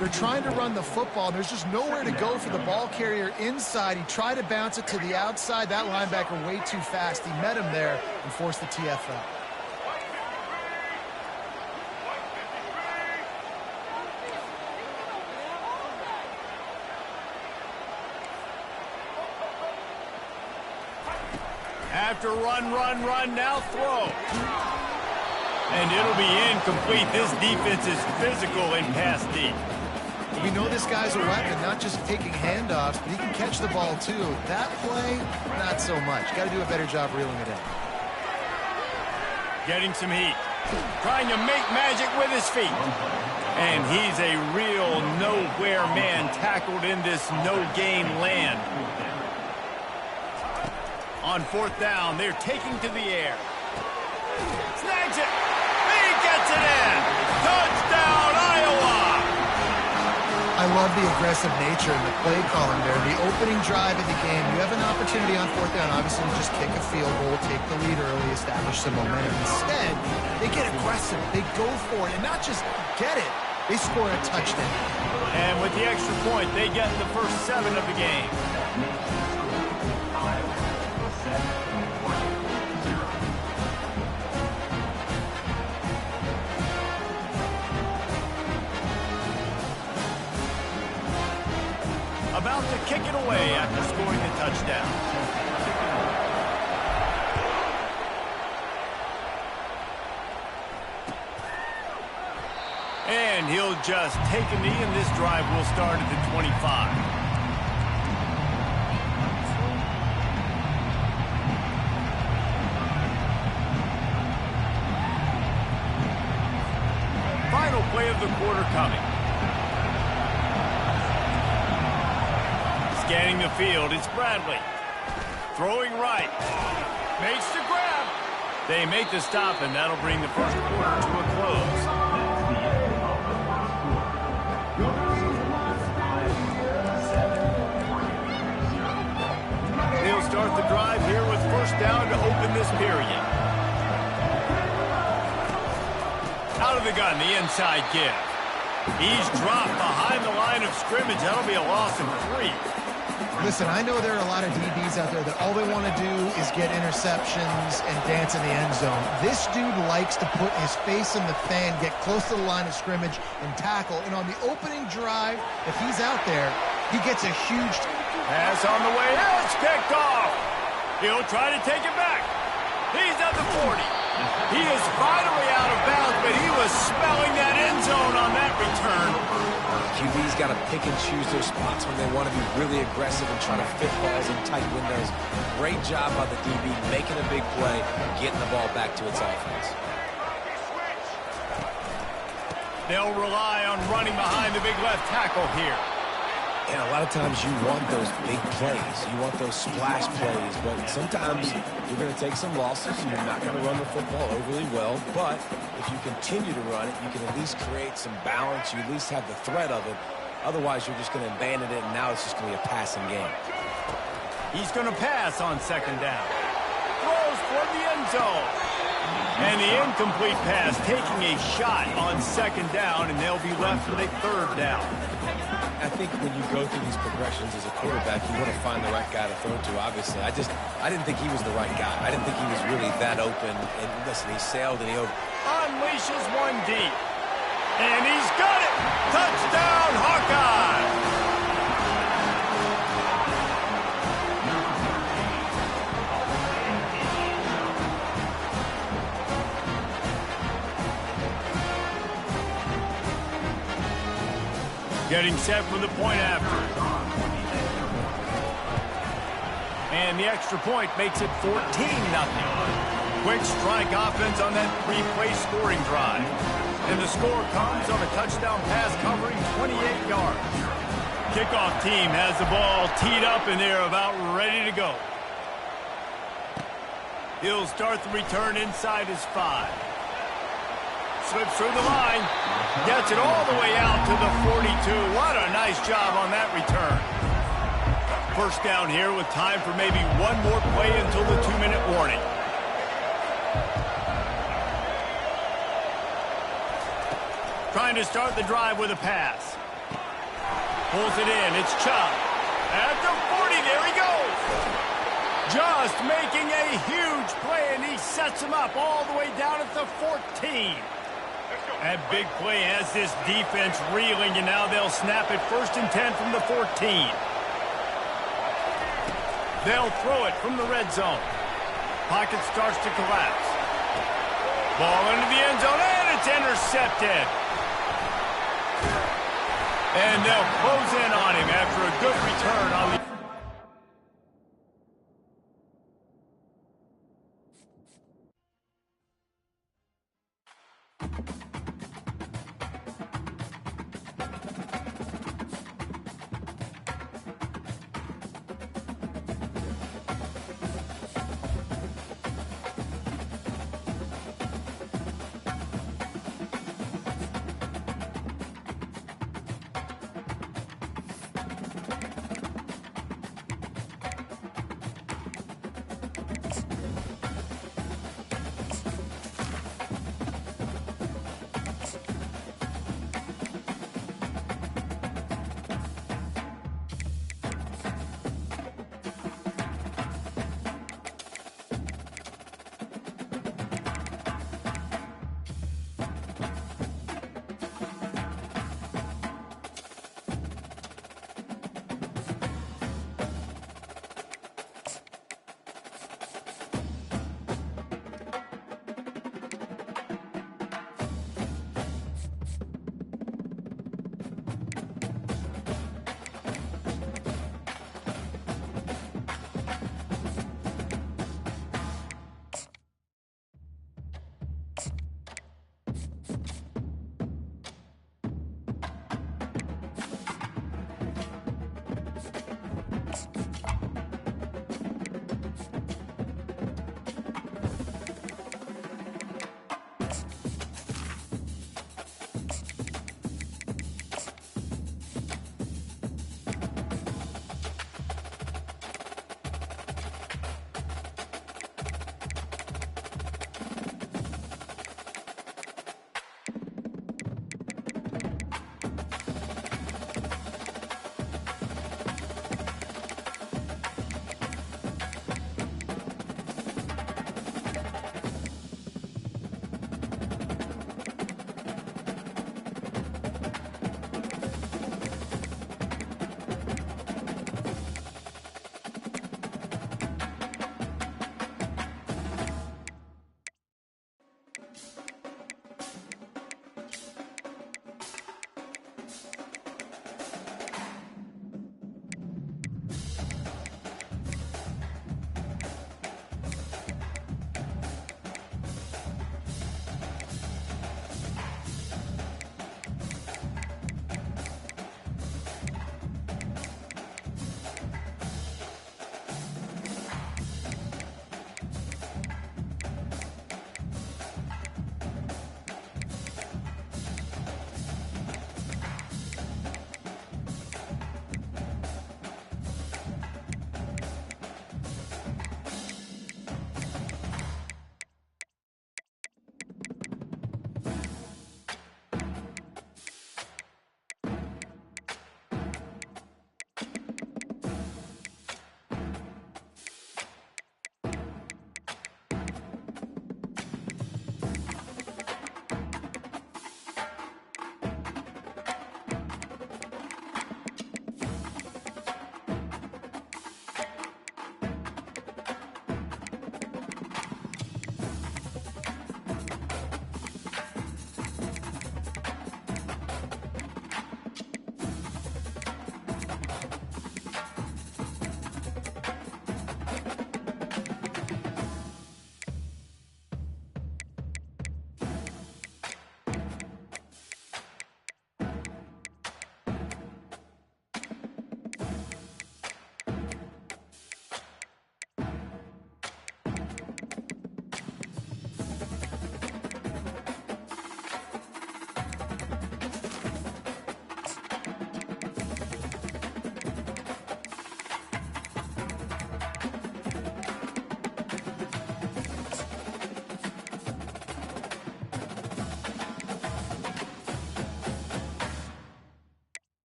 Speaker 3: They're trying to run the football. There's just nowhere to go for the ball carrier inside. He tried to bounce it to the outside. That linebacker way too fast. He met him there and forced the TFL.
Speaker 1: After run, now throw. And it'll be incomplete. This defense is physical and pass deep.
Speaker 3: We know this guy's a weapon, not just taking handoffs, but he can catch the ball too. That play, not so much. Got to do a better job reeling it in.
Speaker 1: Getting some heat. Trying to make magic with his feet. And he's a real nowhere man tackled in this no-gain land. On 4th down, they're taking to the air. Snags it. He gets it in. Touchdown, Iowa.
Speaker 3: I love the aggressive nature and the play calling there. The opening drive of the game, you have an opportunity on 4th down, obviously, to just kick a field goal, take the lead early, establish some momentum. Instead, they get aggressive. They go for it, and not just get it, they score a touchdown.
Speaker 1: And with the extra point, they get the first 7 of the game. About to kick it away after scoring a touchdown. And he'll just take a knee, and this drive will start at the 25. Final play of the quarter coming. Scanning the field, it's Bradley. Throwing right. Makes the grab. They make the stop, and that'll bring the first quarter to a close. They'll start the drive here with first down to open this period. Out of the gun, the inside give. He's dropped behind the line of scrimmage. That'll be a loss of 3.
Speaker 3: Listen, I know there are a lot of DBs out there that all they want to do is get interceptions and dance in the end zone. This dude likes to put his face in the fan, get close to the line of scrimmage, and tackle. And on the opening drive, if he's out there, he gets a huge
Speaker 1: Pass on the way. It's picked off. He'll try to take it back. He's at the 40. He is finally out of bounds, but he was smelling that end zone on that return.
Speaker 2: QB's got to pick and choose their spots when they want to be really aggressive and try to fit balls in tight windows. Great job by the DB making a big play, getting the ball back to its offense.
Speaker 1: They'll rely on running behind the big left tackle here.
Speaker 2: And a lot of times you want those big plays. You want those splash plays. But sometimes you're going to take some losses. You're not going to run the football overly well. But if you continue to run it, you can at least create some balance. You at least have the threat of it. Otherwise, you're just going to abandon it, and now it's just going to be a passing game.
Speaker 1: He's going to pass on second down. Throws for the end zone. And the incomplete pass taking a shot on second down, and they'll be left with a third down.
Speaker 2: I think when you go through these progressions as a quarterback, you want to find the right guy to throw to, obviously. I didn't think he was the right guy. I didn't think he was really that open. And listen, he sailed and he
Speaker 1: unleashes one deep. And he's got it! Touchdown, Hawkeye! Getting set for the point after. And the extra point makes it 14-0. Quick strike offense on that three-play scoring drive. And the score comes on a touchdown pass covering 28 yards. Kickoff team has the ball teed up and they're about ready to go. He'll start the return inside his 5. Slips through the line. Gets it all the way out to the 42. What a nice job on that return. First down here with time for maybe one more play until the 2-minute warning. Trying to start the drive with a pass. Pulls it in. It's Chubb. At the 40. There he goes. Just making a huge play, and he sets him up all the way down at the 14. That big play has this defense reeling, and now they'll snap it 1st and 10 from the 14. They'll throw it from the red zone. Pocket starts to collapse. Ball into the end zone, and it's intercepted. And they'll close in on him after a good return on the...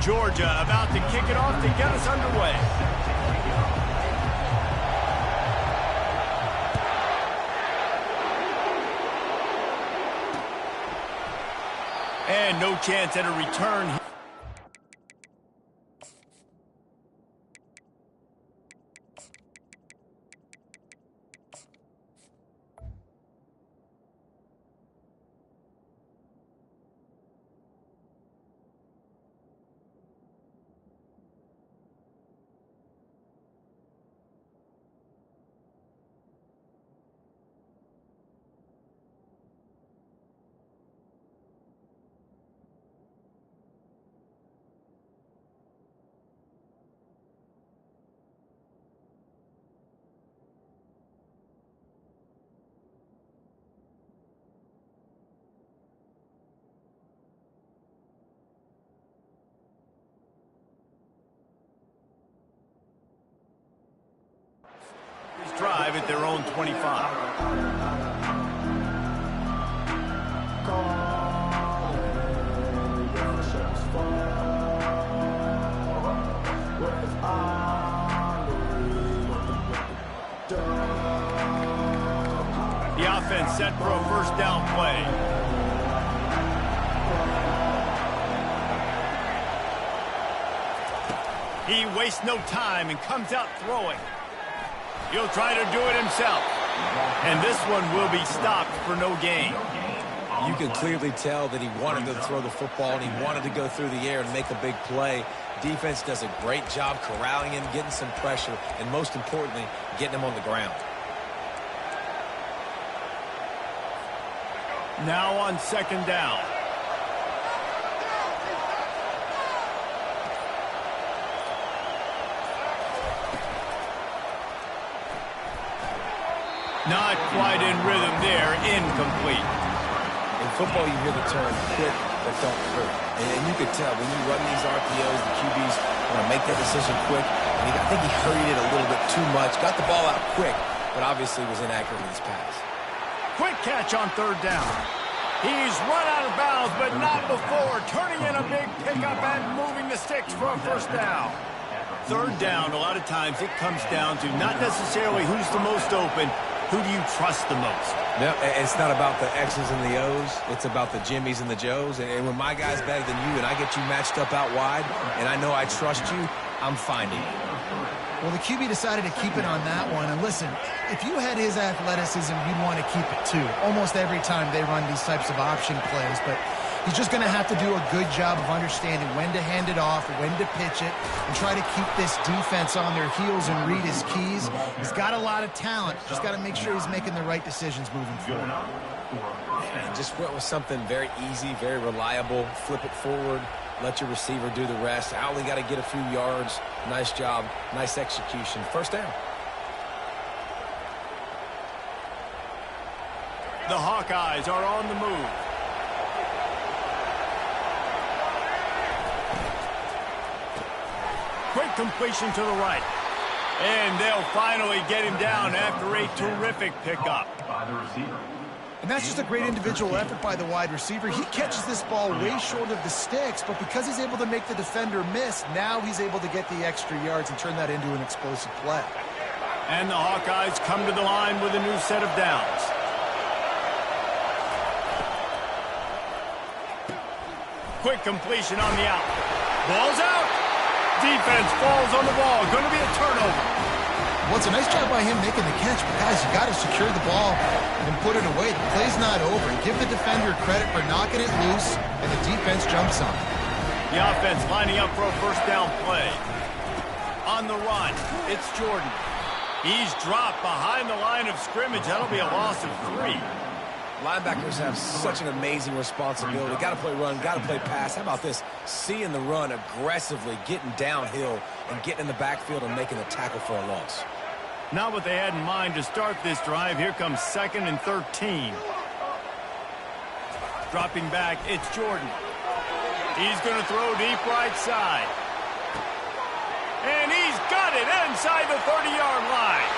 Speaker 1: Georgia about to kick it off to get us underway. And no chance at a return. Drive at their own 25. The offense set for a first down play. He wastes no time and comes out throwing. He'll try to do it himself. And this one will be stopped for no gain.
Speaker 2: You can clearly tell that he wanted to throw the football and he wanted to go through the air and make a big play. Defense does a great job corralling him, getting some pressure, and most importantly, getting him on the ground.
Speaker 1: Now on second down. Not quite in rhythm there, incomplete.
Speaker 2: In football, you hear the term quick but don't hurt. And you can tell when you run these RPOs, the QBs want to make that decision quick. And I think he hurried it a little bit too much, got the ball out quick, but obviously was inaccurate in his pass.
Speaker 1: Quick catch on third down. He's run out of bounds, but not before turning in a big pickup and moving the sticks for a first down. Third down, a lot of times it comes down to not necessarily who's the most open, who do you trust the most?
Speaker 2: No, it's not about the X's and the O's. It's about the Jimmies and the Joes. And when my guy's better than you and I get you matched up out wide and I know I trust you, I'm finding you.
Speaker 3: Well, the QB decided to keep it on that one. And listen, if you had his athleticism, you'd want to keep it too. Almost every time they run these types of option plays. But he's just going to have to do a good job of understanding when to hand it off, when to pitch it, and try to keep this defense on their heels and read his keys. He's got a lot of talent. Just got to make sure he's making the right decisions moving forward.
Speaker 2: And just went with something very easy, very reliable. Flip it forward. Let your receiver do the rest. I only got to get a few yards. Nice job. Nice execution. First down.
Speaker 1: The Hawkeyes are on the move. Quick completion to the right. And they'll finally get him down after a terrific pickup.
Speaker 4: By the receiver.
Speaker 3: And that's just a great individual effort by the wide receiver. He catches this ball way short of the sticks, but because he's able to make the defender miss, now he's able to get the extra yards and turn that into an explosive play.
Speaker 1: And the Hawkeyes come to the line with a new set of downs. Quick completion on the out. Ball's out. Defense falls on the ball. Going to be a turnover.
Speaker 3: Well, it's a nice job by him making the catch, but guys, you got to secure the ball and put it away. The play's not over. Give the defender credit for knocking it loose, and the defense jumps on it.
Speaker 1: The offense lining up for a first down play. On the run, it's Jordan. He's dropped behind the line of scrimmage. That'll be a loss of 3.
Speaker 2: Linebackers have such an amazing responsibility. Got to play run, got to play pass. How about this? Seeing the run aggressively, getting downhill, and getting in the backfield and making the tackle for a loss.
Speaker 1: Not what they had in mind to start this drive. Here comes 2nd and 13. Dropping back, it's Jordan. He's going to throw deep right side. And he's got it inside the 30-yard line.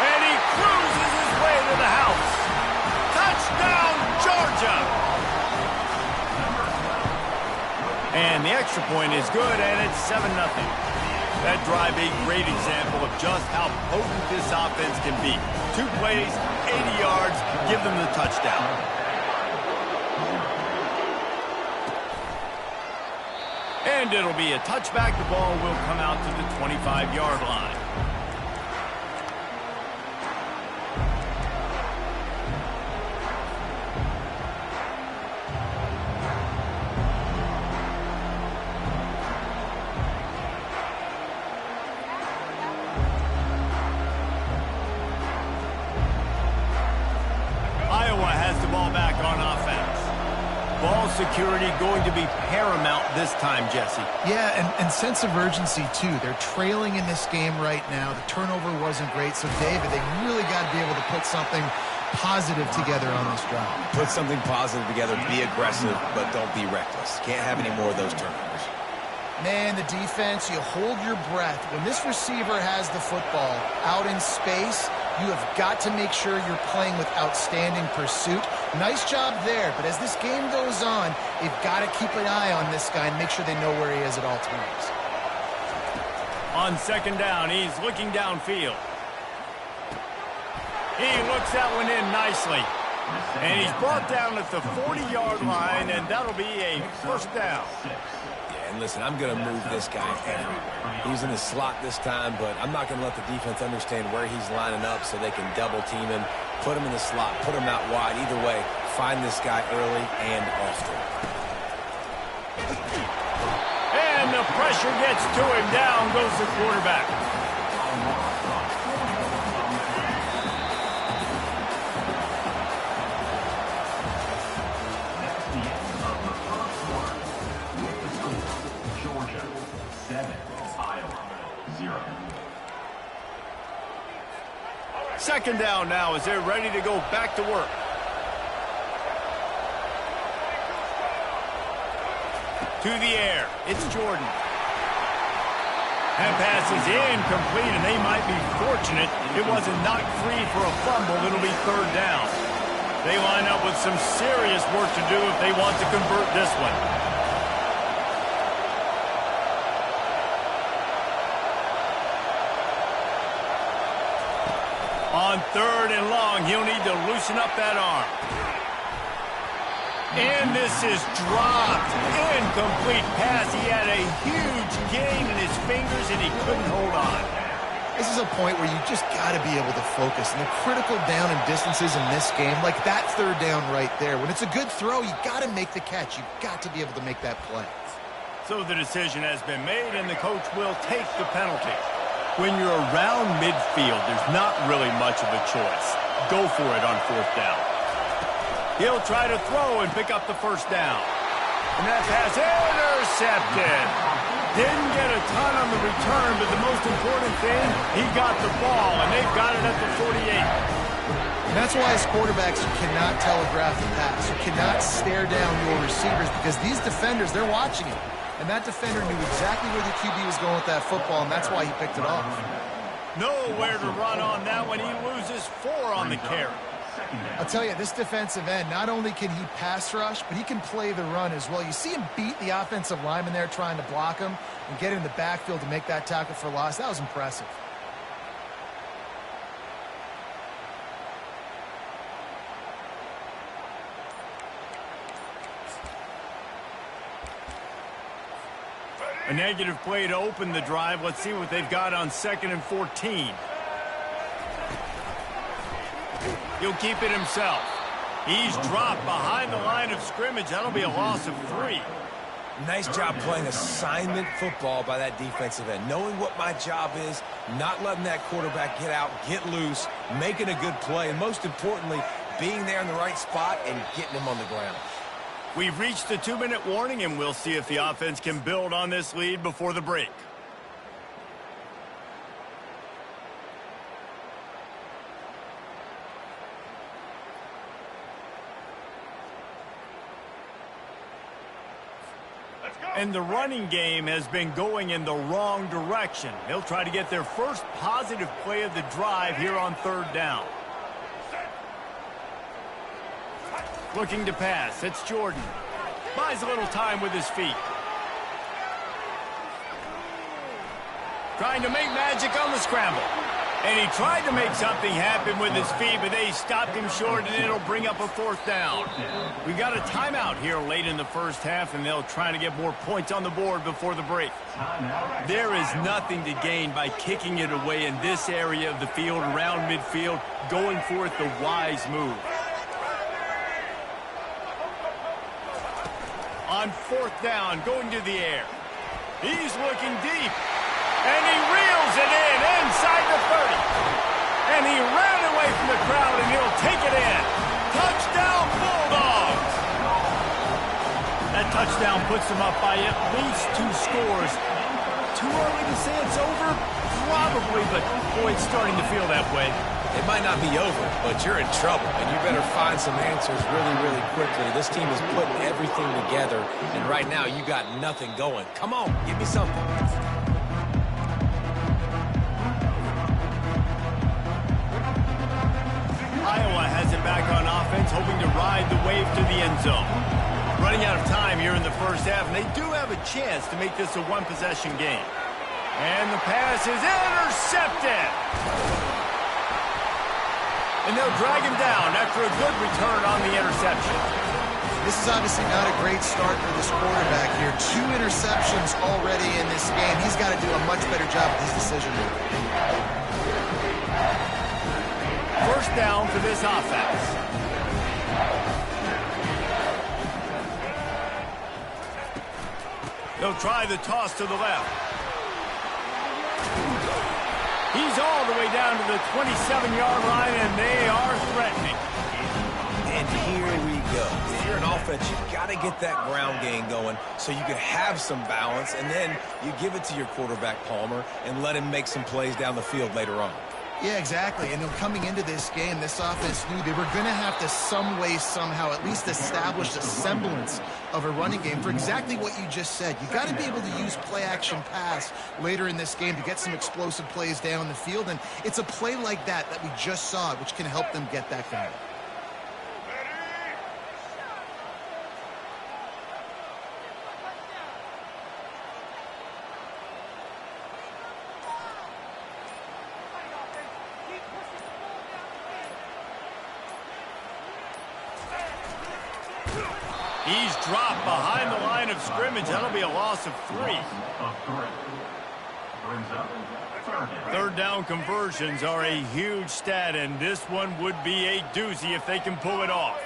Speaker 1: And he cruises his way to the house. Touchdown, Georgia! And the extra point is good, and it's 7-0. That drive, a great example of just how potent this offense can be. 2 plays, 80 yards, give them the touchdown. And it'll be a touchback. The ball will come out to the 25-yard line. Security going to be paramount this time, Jesse.
Speaker 3: Yeah, and sense of urgency, too. They're trailing in this game right now. The turnover wasn't great. So, David, they really got to be able to put something positive together on this drive.
Speaker 2: Put something positive together. Be aggressive, but don't be reckless. Can't have any more of those turnovers.
Speaker 3: Man, the defense, you hold your breath. When this receiver has the football out in space, you have got to make sure you're playing with outstanding pursuit. Nice job there, but as this game goes on, you've got to keep an eye on this guy and make sure they know where he is at all times.
Speaker 1: On 2nd down, he's looking downfield. He looks that one in nicely. And he's brought down at the 40-yard line, and that'll be a 1st down.
Speaker 2: And listen, I'm going to move this guy everywhere. He's in the slot this time, but I'm not going to let the defense understand where he's lining up so they can double team him, put him in the slot, put him out wide. Either way, find this guy early and often.
Speaker 1: And the pressure gets to him. Down goes the quarterback. Second down now as they're ready to go back to work. To the air. It's Jordan. That pass is incomplete, and they might be fortunate it wasn't knocked free for a fumble. It'll be 3rd down. They line up with some serious work to do if they want to convert this one. On 3rd and long, he'll need to loosen up that arm. And this is dropped. Incomplete pass. He had a huge gain in his fingers, and he couldn't hold on.
Speaker 3: This is a point where you just got to be able to focus. And the critical down and distances in this game, like that 3rd down right there, when it's a good throw, you got to make the catch. You've got to be able to make that play.
Speaker 1: So the decision has been made, and the coach will take the penalty. When you're around midfield, there's not really much of a choice. Go for it on 4th down. He'll try to throw and pick up the 1st down. And that pass intercepted. Didn't get a ton on the return, but the most important thing, he got the ball, and they've got it at the 48.
Speaker 3: And that's why as quarterbacks, you cannot telegraph the pass. You cannot stare down your receivers because these defenders, they're watching it. And that defender knew exactly where the QB was going with that football, and that's why he picked it off.
Speaker 1: Nowhere to run on that one. He loses 4 on the carry.
Speaker 3: I'll tell you, this defensive end, not only can he pass rush, but he can play the run as well. You see him beat the offensive lineman there trying to block him and get in the backfield to make that tackle for loss. That was impressive.
Speaker 1: A negative play to open the drive. Let's see what they've got on 2nd and 14. He'll keep it himself. He's dropped behind the line of scrimmage. That'll be a loss of 3.
Speaker 2: Nice job playing assignment football by that defensive end. Knowing what my job is, not letting that quarterback get out, get loose, making a good play, and most importantly, being there in the right spot and getting him on the ground.
Speaker 1: We've reached the 2-minute warning, and we'll see if the offense can build on this lead before the break. And the running game has been going in the wrong direction. They'll try to get their first positive play of the drive here on 3rd down. Looking to pass. It's Jordan. Buys a little time with his feet. Trying to make magic on the scramble. And he tried to make something happen with his feet, but they stopped him short, and it'll bring up a 4th down. We got a timeout here late in the first half, and they'll try to get more points on the board before the break. There is nothing to gain by kicking it away in this area of the field, around midfield, going for it the wise move. On 4th down, going to the air. He's looking deep. And he reels it in inside the 30. And he ran away from the crowd, and he'll take it in. Touchdown, Bulldogs! That touchdown puts them up by at least 2 scores. Too early to say it's over? Probably, but boy, it's starting to feel that way.
Speaker 2: It might not be over, but you're in trouble, and you better find some answers really, really quickly. This team is putting everything together, and right now you got nothing going. Come on, give me something.
Speaker 1: Iowa has it back on offense, hoping to ride the wave to the end zone. Running out of time here in the first half, and they do have a chance to make this a 1-possession game. And the pass is intercepted. And they'll drag him down after a good return on the interception.
Speaker 3: This is obviously not a great start for this quarterback here. 2 interceptions already in this game. He's got to do a much better job with his decision-making.
Speaker 1: 1st down for this offense. They'll try the toss to the left. He's all the way down to the 27-yard line, and they are threatening.
Speaker 2: And here we go. If you're an offense, you've got to get that ground game going so you can have some balance, and then you give it to your quarterback, Palmer, and let him make some plays down the field later on.
Speaker 3: Yeah, exactly. And coming into this game, this offense knew they were going to have to some way, somehow, at least establish a semblance of a running game for exactly what you just said. You got to be able to use play-action pass later in this game to get some explosive plays down the field. And it's a play like that we just saw, which can help them get that going.
Speaker 1: He's dropped behind the line of scrimmage. That'll be a loss of 3. Third down conversions are a huge stat, and this one would be a doozy if they can pull it off.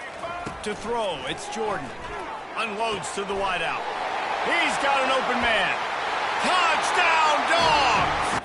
Speaker 1: To throw, it's Jordan. Unloads to the wideout. He's got an open man. Touchdown, Dogs!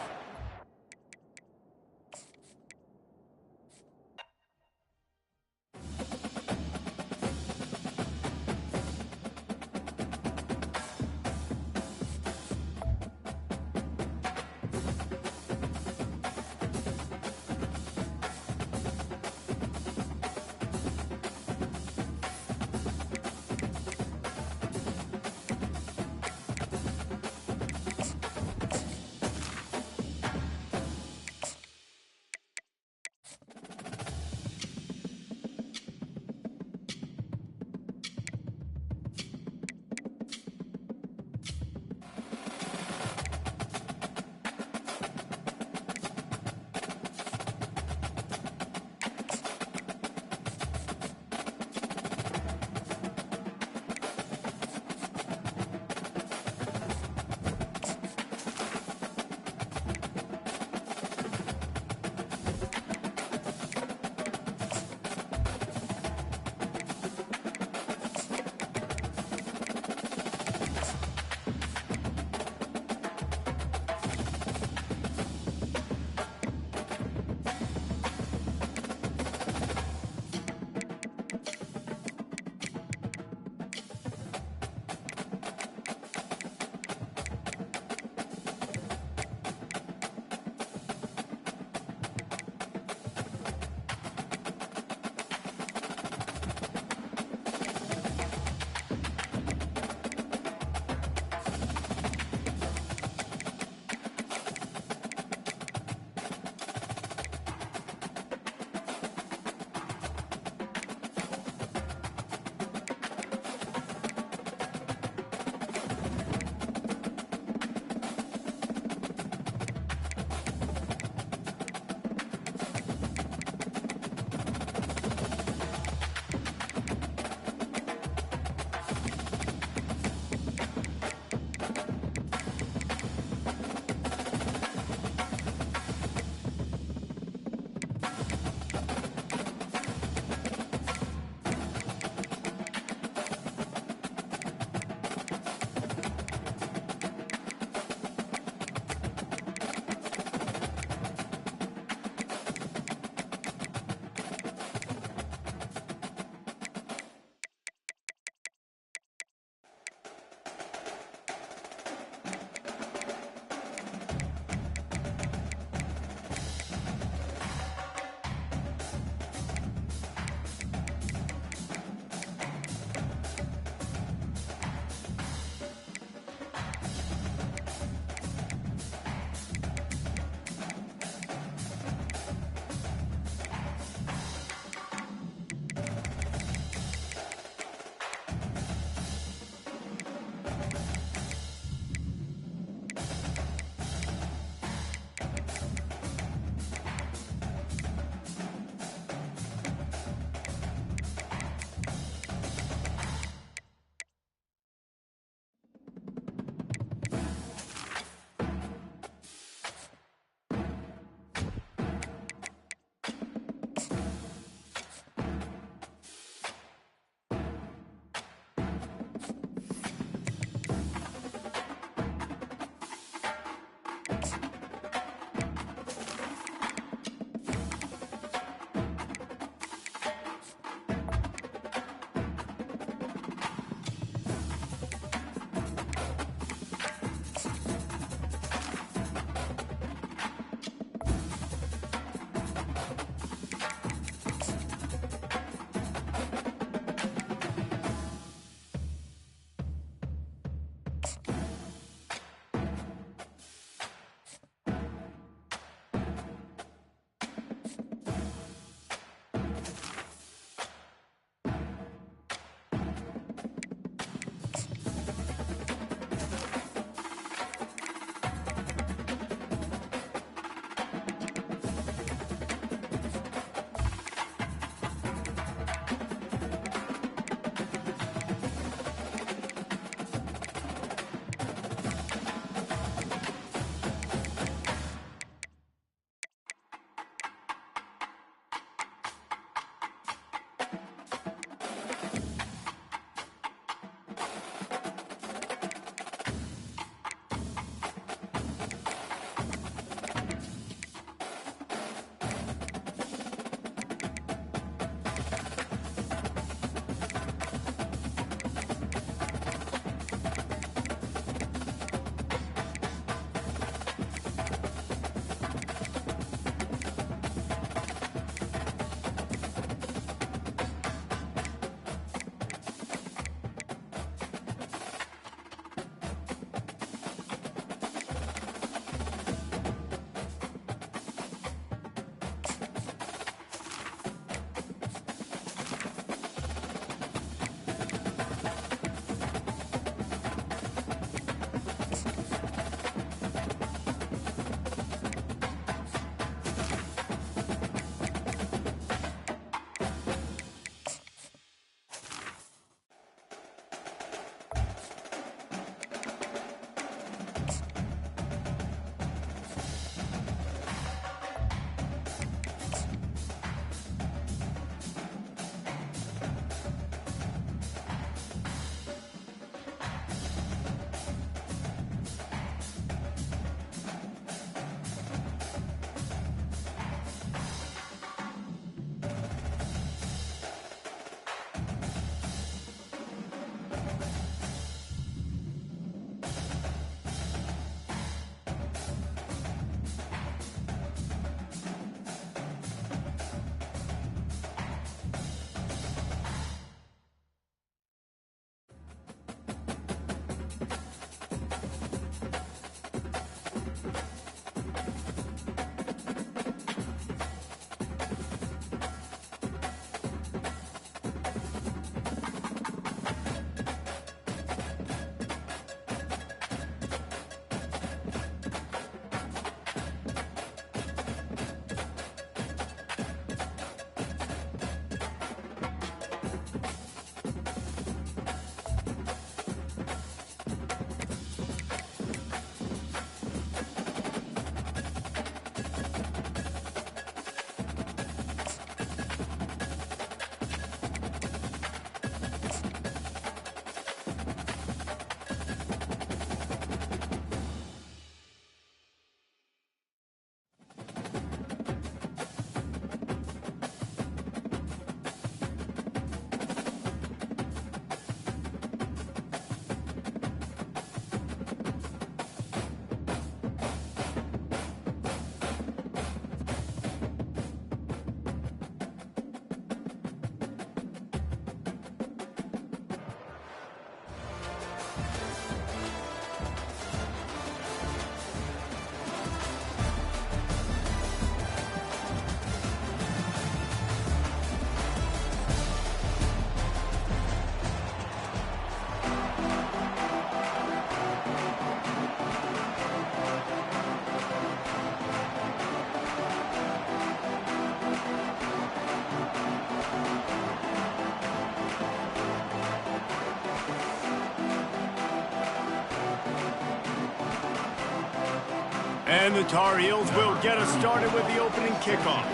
Speaker 1: And the Tar Heels will get us started with the opening kickoff.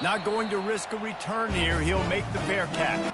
Speaker 1: Not going to risk a return here. He'll make the fair catch.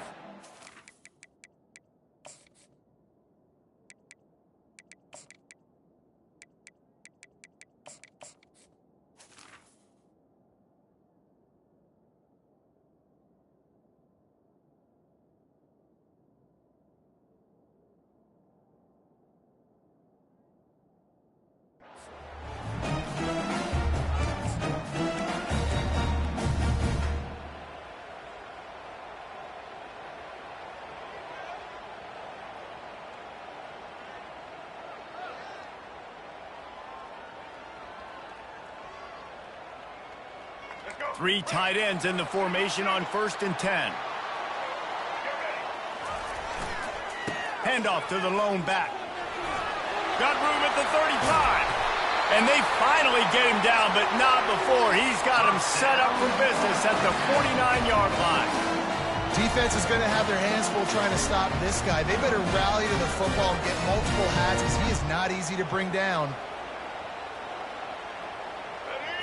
Speaker 1: Three tight ends in the formation on 1st and 10. Handoff to the lone back. Got room at the 35. And they finally get him down, but not before. He's got him set up for business at the 49-yard line.
Speaker 3: Defense is going to have their hands full trying to stop this guy. They better rally to the football and get multiple hats, as he is not easy to bring down.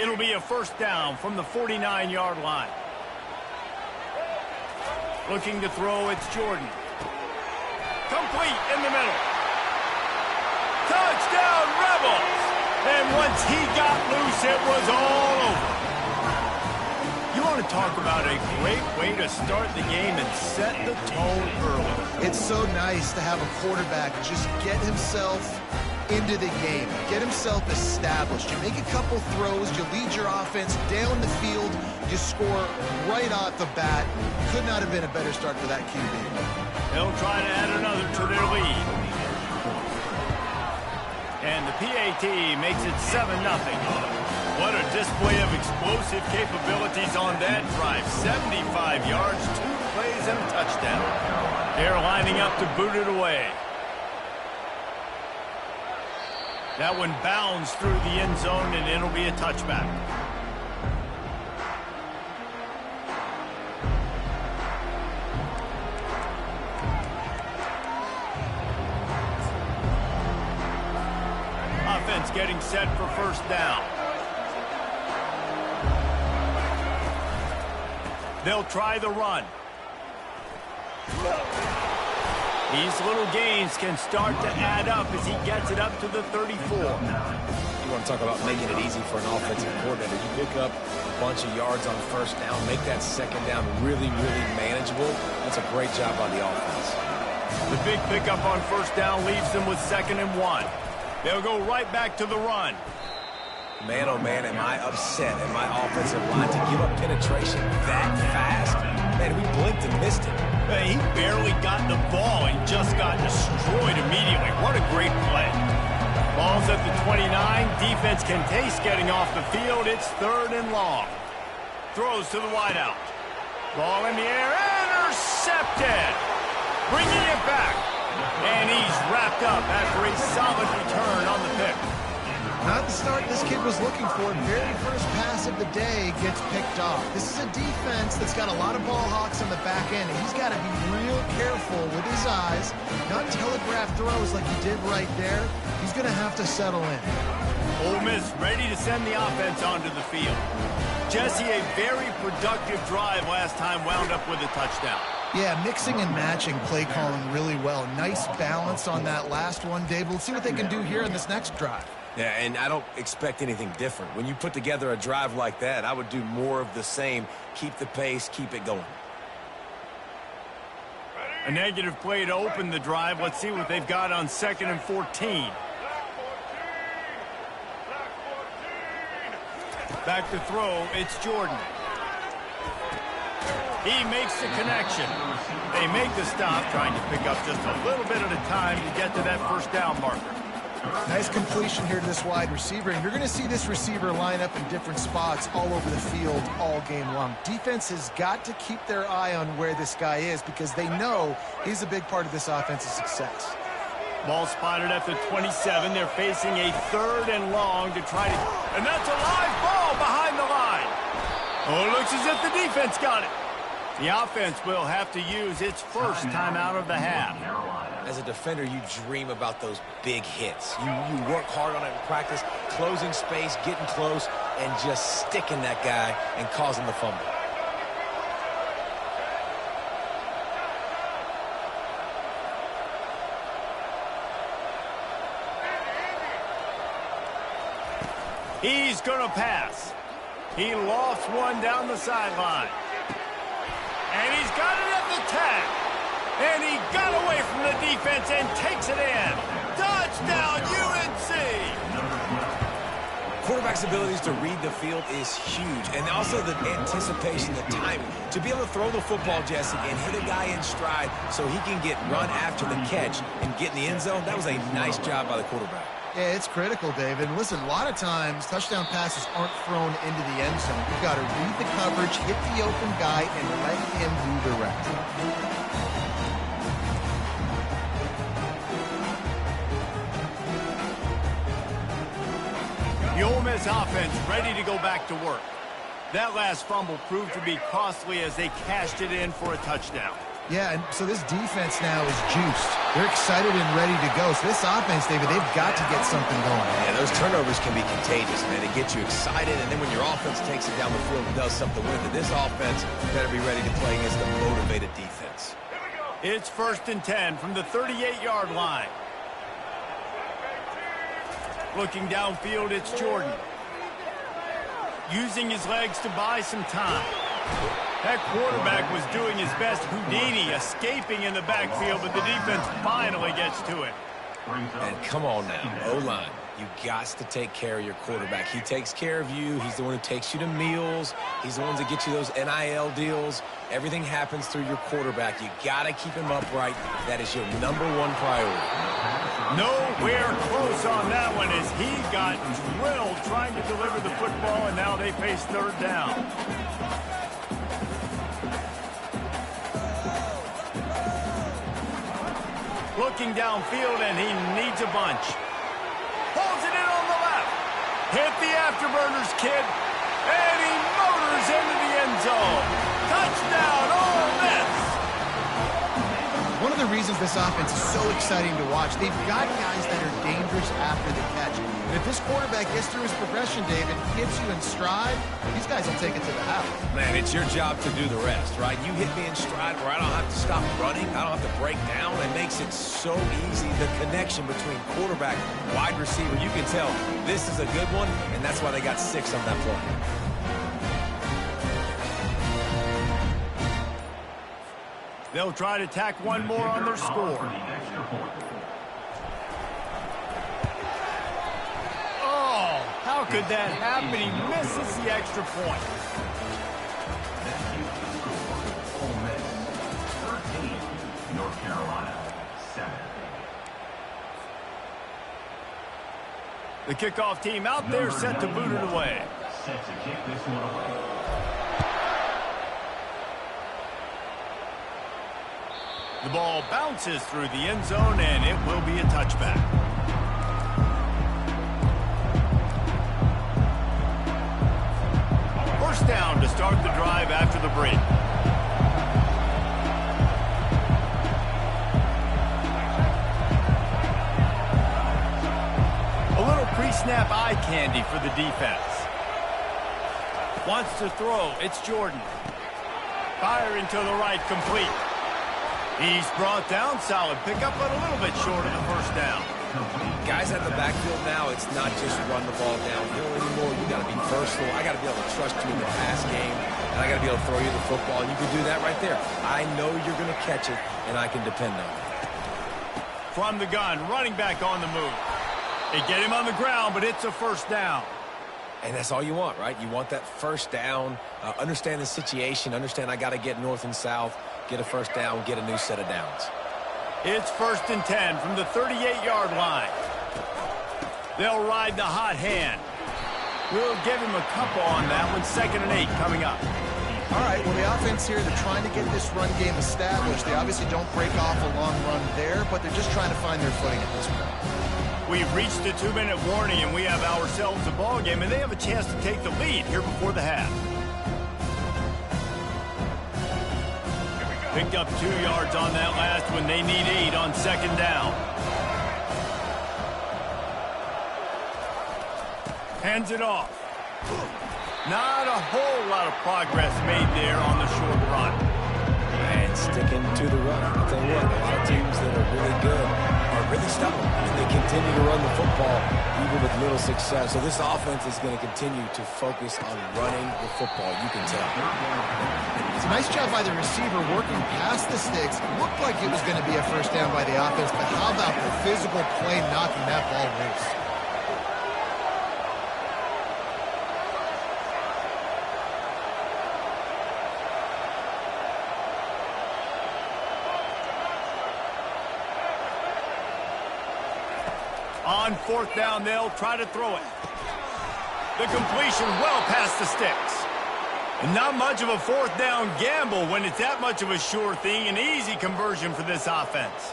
Speaker 1: It'll be a first down from the 49-yard line. Looking to throw, it's Jordan. Complete in the middle. Touchdown, Rebels! And once he got loose, it was all over. You want to talk about a great way to start the game and set the tone early.
Speaker 3: It's so nice to have a quarterback just get himself into the game, get himself established. You make a couple throws, you lead your offense down the field, you score right off the bat. Could not have been a better start for that QB.
Speaker 1: They'll try to add another to their lead. And the PAT makes it 7-0. What a display of explosive capabilities on that drive. 75 yards, 2 plays, and a touchdown. They're lining up to boot it away. That one bounds through the end zone, and it'll be a touchback. Offense getting set for first down. They'll try the run. These little gains can start to add up as he gets it up to the 34.
Speaker 2: You want to talk about making it easy for an offensive coordinator. You pick up a bunch of yards on first down, make that second down really, really manageable. That's a great job by the offense.
Speaker 1: The big pickup on first down leaves them with 2nd and 1. They'll go right back to the run.
Speaker 2: Man, oh man, am I upset at my offensive line to give up penetration that fast? Man, we blinked and missed it.
Speaker 1: He barely got the ball and just got destroyed immediately. What a great play. Ball's at the 29. Defense can taste getting off the field. It's 3rd and long. Throws to the wideout. Ball in the air. Intercepted. Bringing it back. And he's wrapped up after a solid return on the pick.
Speaker 3: Not the start this kid was looking for. Very first pass of the day gets picked off. This is a defense that's got a lot of ball hawks on the back end, and he's got to be real careful with his eyes, not telegraph throws like he did right there. He's going to have to settle in.
Speaker 1: Ole Miss ready to send the offense onto the field. Jesse, a very productive drive last time, wound up with a touchdown.
Speaker 3: Yeah, mixing and matching play calling really well. Nice balance on that last one, Dave. Let's see what they can do here in this next drive.
Speaker 2: Yeah, and I don't expect anything different. When you put together a drive like that, I would do more of the same. Keep the pace, keep it going.
Speaker 1: A negative play to open the drive. Let's see what they've got on 2nd and 14. Back to throw, it's Jordan. He makes the connection. They make the stop, trying to pick up just a little bit at a time to get to that first down marker.
Speaker 3: Nice completion here to this wide receiver, and you're going to see this receiver line up in different spots all over the field all game long. Defense has got to keep their eye on where this guy is because they know he's a big part of this offense's success.
Speaker 1: Ball spotted at the 27. They're facing a 3rd and long to try to... And that's a live ball behind the line. Oh, it looks as if the defense got it. The offense will have to use its first timeout of the half.
Speaker 2: As a defender, you dream about those big hits. You work hard on it in practice, closing space, getting close, and just sticking that guy and causing the fumble.
Speaker 1: He's going to pass. He lofts one down the sideline. And he's got it at the tag. And he got away from the defense and takes it in. Touchdown, UNC!
Speaker 2: Quarterback's abilities to read the field is huge. And also the anticipation, the timing. To be able to throw the football, Jesse, and hit a guy in stride so he can get run after the catch and get in the end zone, that was a nice job by the quarterback.
Speaker 3: Yeah, it's critical, David. And listen, a lot of times, touchdown passes aren't thrown into the end zone. You've got to read the coverage, hit the open guy, and let him redirect.
Speaker 1: The Ole Miss offense ready to go back to work. That last fumble proved to be costly as they cashed it in for a touchdown.
Speaker 3: Yeah, and so this defense now is juiced. They're excited and ready to go. So this offense, David, they've got to get something going.
Speaker 2: Yeah, those turnovers can be contagious, man. They get you excited, and then when your offense takes it down the field and does something with it, this offense better be ready to play against a motivated defense.
Speaker 1: It's 1st and 10 from the 38-yard line. Looking downfield, it's Jordan. Using his legs to buy some time. That quarterback was doing his best Houdini, escaping in the backfield, but the defense finally gets to it.
Speaker 2: And come on now, O-line, you got to take care of your quarterback. He takes care of you. He's the one who takes you to meals. He's the one that gets you those NIL deals. Everything happens through your quarterback. You got to keep him upright. That is your #1 priority.
Speaker 1: Nowhere close on that one as he got drilled trying to deliver the football, and now they face 3rd down. Looking downfield, and he needs a bunch. Pulls it in on the left. Hit the afterburners, kid. And he motors into the end zone. Touchdown, Ole Miss.
Speaker 3: One of the reasons this offense is so exciting to watch, they've got guys that are dangerous after the catch. And if this quarterback gets through his progression, David, gets you in stride, these guys will take it to the house.
Speaker 2: Man, it's your job to do the rest, right? You hit me in stride where I don't have to stop running. I don't have to break down. It makes it so easy, the connection between quarterback and wide receiver. You can tell this is a good one, and that's why they got 6 on that play.
Speaker 1: They'll try to tack one more on their score. Oh, how could that happen? He misses the extra point.
Speaker 4: Ole Miss 13, North Carolina 7.
Speaker 1: The kickoff team out there set to boot it away.
Speaker 4: Set to kick this one away.
Speaker 1: The ball bounces through the end zone, and it will be a touchback. First down to start the drive after the break. A little pre-snap eye candy for the defense. Wants to throw. It's Jordan. Firing to the right, complete. He's brought down, solid pickup, but a little bit short of the first down.
Speaker 2: Guys at the backfield now, it's not just run the ball downhill anymore. You got to be versatile. I got to be able to trust you in the pass game, and I got to be able to throw you the football, and you can do that right there. I know you're going to catch it, and I can depend on it.
Speaker 1: From the gun, running back on the move. They get him on the ground, but it's a first down.
Speaker 2: And that's all you want, right? You want that first down, understand the situation, understand I got to get north and south, get a first down, get a new set of downs.
Speaker 1: It's 1st and 10 from the 38-yard line. They'll ride the hot hand. We'll give him a couple on that one. 2nd and 8 coming up.
Speaker 3: All right, well, the offense here, they're trying to get this run game established. They obviously don't break off a long run there, but they're just trying to find their footing at this point.
Speaker 1: We've reached the 2-minute warning, and we have ourselves a ball game, and they have a chance to take the lead here before the half. Picked up 2 yards on that last one. They need 8 on second down. Hands it off. Not a whole lot of progress made there on the short run.
Speaker 2: And sticking to the run. I'll tell you what, a lot of teams that are really good are really stubborn. And they continue to run the football even with little success. So this offense is going to continue to focus on running the football. You can tell.
Speaker 3: It's a nice job by the receiver working past the sticks. It looked like it was going to be a first down by the offense, but how about the physical play knocking that ball loose?
Speaker 1: On fourth down, they'll try to throw it. The completion well past the sticks. And not much of a fourth down gamble when it's that much of a sure thing, an easy conversion for this offense.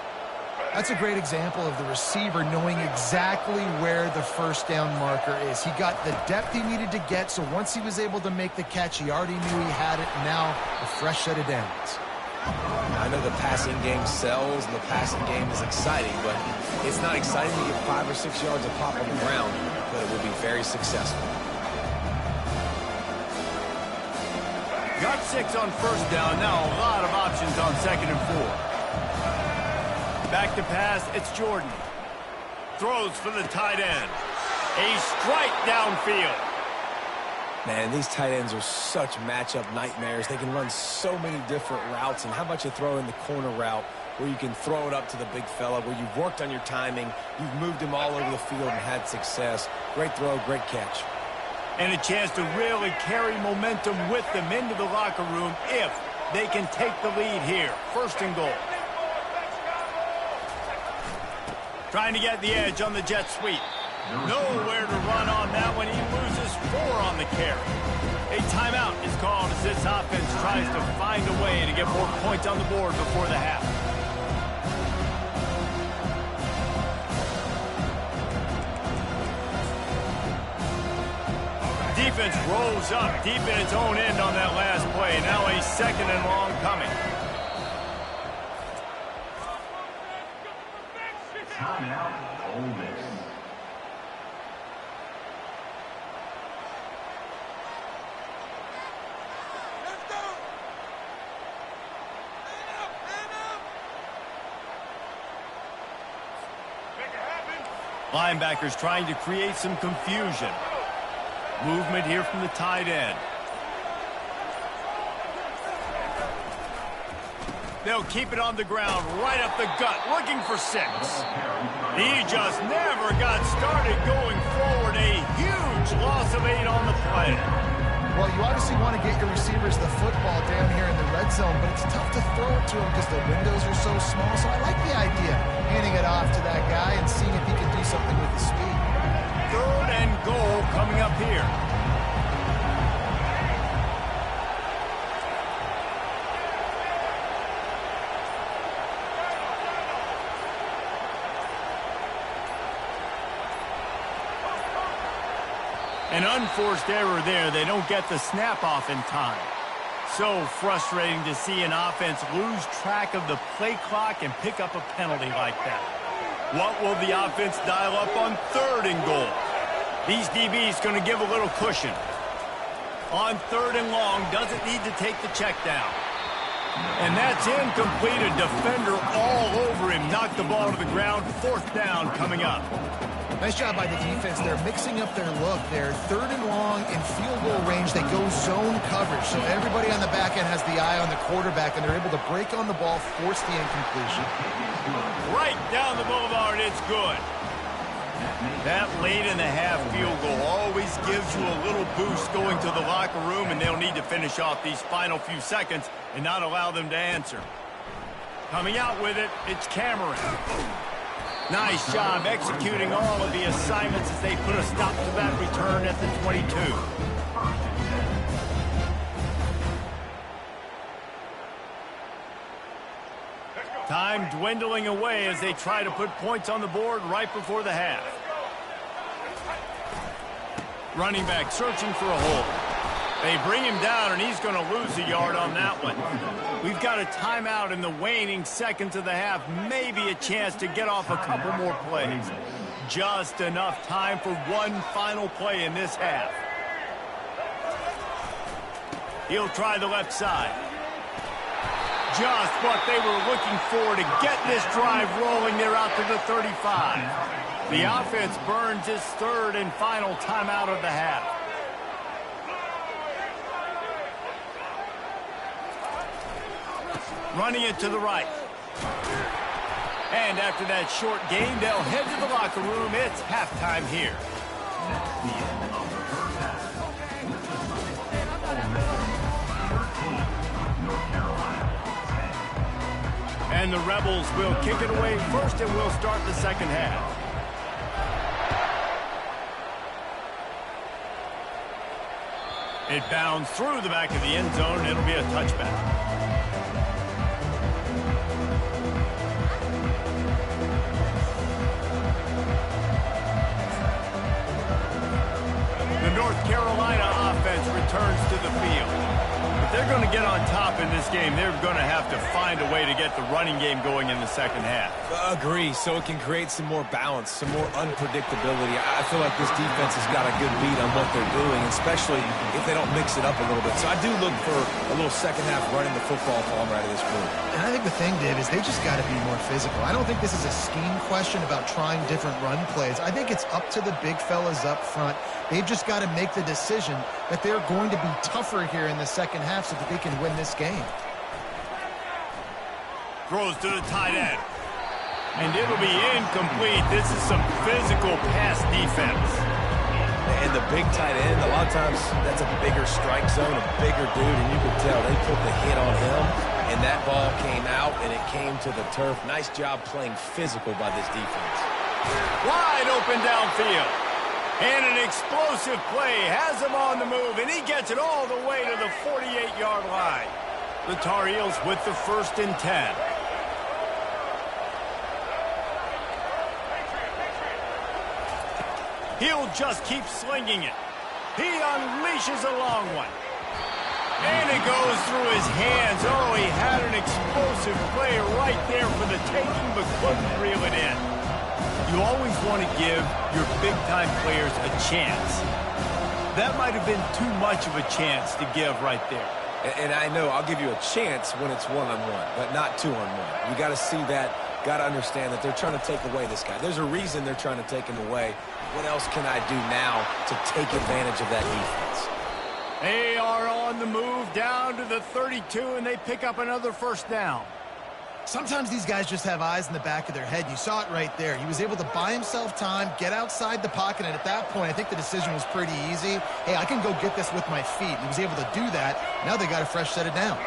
Speaker 3: That's a great example of the receiver knowing exactly where the first down marker is. He got the depth he needed to get, so once he was able to make the catch, he already knew he had it. Now, a fresh set of downs.
Speaker 2: I know the passing game sells and the passing game is exciting, but it's not exciting to get 5 or 6 yards of pop on the ground, but it will be very successful.
Speaker 1: Got 6 on first down. Now a lot of options on second and 4. Back to pass, it's Jordan. Throws for the tight end. A strike downfield.
Speaker 2: Man, these tight ends are such matchup nightmares. They can run so many different routes, and how about you throw in the corner route where you can throw it up to the big fella, where you've worked on your timing, you've moved him all over the field and had success. Great throw, great catch.
Speaker 1: And a chance to really carry momentum with them into the locker room if they can take the lead here. First and goal. Trying to get the edge on the jet sweep. Nowhere to run on that one. He loses 4 on the carry. A timeout is called as this offense tries to find a way to get more points on the board before the half. Defense rolls up deep in its own end on that last play. Now a second and long coming.
Speaker 4: Timeout, Ole Miss.
Speaker 1: Linebackers trying to create some confusion. Movement here from the tight end. They'll keep it on the ground, right up the gut, looking for 6. He just never got started going forward. A huge loss of 8 on the play.
Speaker 3: Well, you obviously want to get your receivers the football down here in the red zone, but it's tough to throw it to them because the windows are so small. So I like the idea, handing it off to that guy and seeing if he can do something with the speed.
Speaker 1: Third and goal coming up here. An unforced error there. They don't get the snap off in time. So frustrating to see an offense lose track of the play clock and pick up a penalty like that. What will the offense dial up on third and goal? These DBs going to give a little cushion. On third and long, doesn't need to take the check down. And that's incomplete. A defender all over him. Knocked the ball to the ground. Fourth down coming up.
Speaker 3: Nice job by the defense. They're mixing up their look. They're third and long in field goal range. They go zone coverage. So everybody on the back end has the eye on the quarterback, and they're able to break on the ball, force the incompletion.
Speaker 1: Right down the boulevard, it's good. That late in the half field goal always gives you a little boost going to the locker room, and they'll need to finish off these final few seconds and not allow them to answer. Coming out with it, it's Cameron. Nice job executing all of the assignments as they put a stop to that return at the 22. Time dwindling away as they try to put points on the board right before the half. Running back searching for a hole. They bring him down, and he's going to lose a yard on that one. We've got a timeout in the waning seconds of the half. Maybe a chance to get off a couple more plays. Just enough time for one final play in this half. He'll try the left side. Just what they were looking for to get this drive rolling. They're out to the 35. The offense burns its third and final timeout of the half. Running it to the right. And after that short gain, they'll head to the locker room. It's halftime here.
Speaker 4: That's the end of the first half. With the score, Ole Miss 13, North Carolina 10.
Speaker 1: And the Rebels will kick it away first, and we'll start the second half. It bounds through the back of the end zone, and it'll be a touchback. The North Carolina offense returns to the field. If they're going to get on top in this game, they're going to have to find a way to get the running game going in the second half.
Speaker 2: Agree, so it can create some more balance, some more unpredictability. I feel like this defense has got a good beat on what they're doing, especially if they don't mix it up a little bit. So I do look for a little second half running the football from right of this group.
Speaker 3: And I think the thing, Dave, is they just got to be more physical. I don't think this is a scheme question about trying different run plays. I think it's up to the big fellas up front. They've just got to make the decision that they're going to be tougher here in the second half so that they can win this game.
Speaker 1: Throws to the tight end. And it'll be incomplete. This is some physical pass defense.
Speaker 2: And the big tight end, a lot of times that's a bigger strike zone, a bigger dude, and you can tell they put the hit on him, and that ball came out, and it came to the turf. Nice job playing physical by this defense.
Speaker 1: Wide open downfield. And an explosive play has him on the move, and he gets it all the way to the 48-yard line. The Tar Heels with the 1st and 10. He'll just keep slinging it. He unleashes a long one. And it goes through his hands. Oh, he had an explosive play right there for the taking, but couldn't reel it in. You always want to give your big-time players a chance. That might have been too much of a chance to give right there.
Speaker 2: And I know I'll give you a chance when it's one-on-one, but not two-on-one. You got to see that, got to understand that they're trying to take away this guy. There's a reason they're trying to take him away. What else can I do now to take advantage of that defense?
Speaker 1: They are on the move down to the 32, and they pick up another first down.
Speaker 3: Sometimes these guys just have eyes in the back of their head. You saw it right there. He was able to buy himself time, get outside the pocket, and at that point, I think the decision was pretty easy. Hey, I can go get this with my feet. He was able to do that. Now they got a fresh set of downs.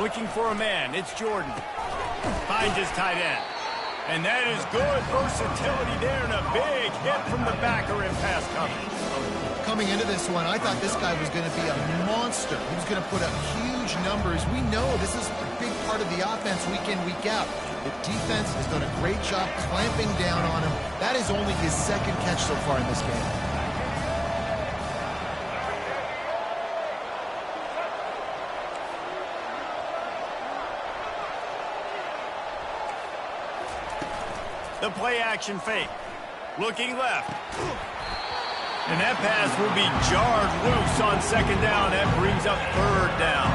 Speaker 1: Looking for a man. It's Jordan. Finds his tight end. And that is good versatility there, and a big hit from the backer in pass coverage.
Speaker 3: Coming into this one, I thought this guy was going to be a monster. He was going to put up huge numbers. We know this is a big part of the offense week in, week out. The defense has done a great job clamping down on him. That is only his second catch so far in this game.
Speaker 1: The play-action fake. Looking left. And that pass will be jarred loose on second down. That brings up third down.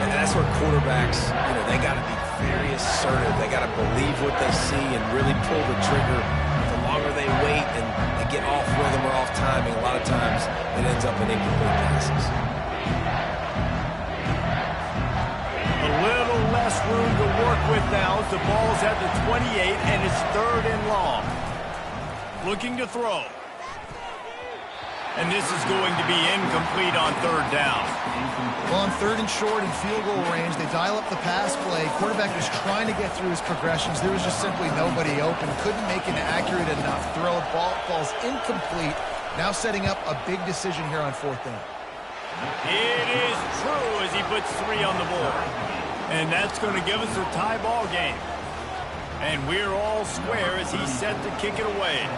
Speaker 2: And that's where quarterbacks, they got to be very assertive. They got to believe what they see and really pull the trigger. The longer they wait and they get off rhythm or off timing, a lot of times it ends up in incomplete passes.
Speaker 1: A little less room to work with now as the ball's at the 28, and it's third and long. Looking to throw. And this is going to be incomplete on third down.
Speaker 3: Well, on third and short and field goal range, they dial up the pass play. Quarterback was trying to get through his progressions. There was just simply nobody open. Couldn't make an accurate enough throw. Ball falls incomplete. Now setting up a big decision here on 4th down.
Speaker 1: It is true as he puts 3 on the board. And that's going to give us a tie ball game. And we're all square as he's set to kick it away.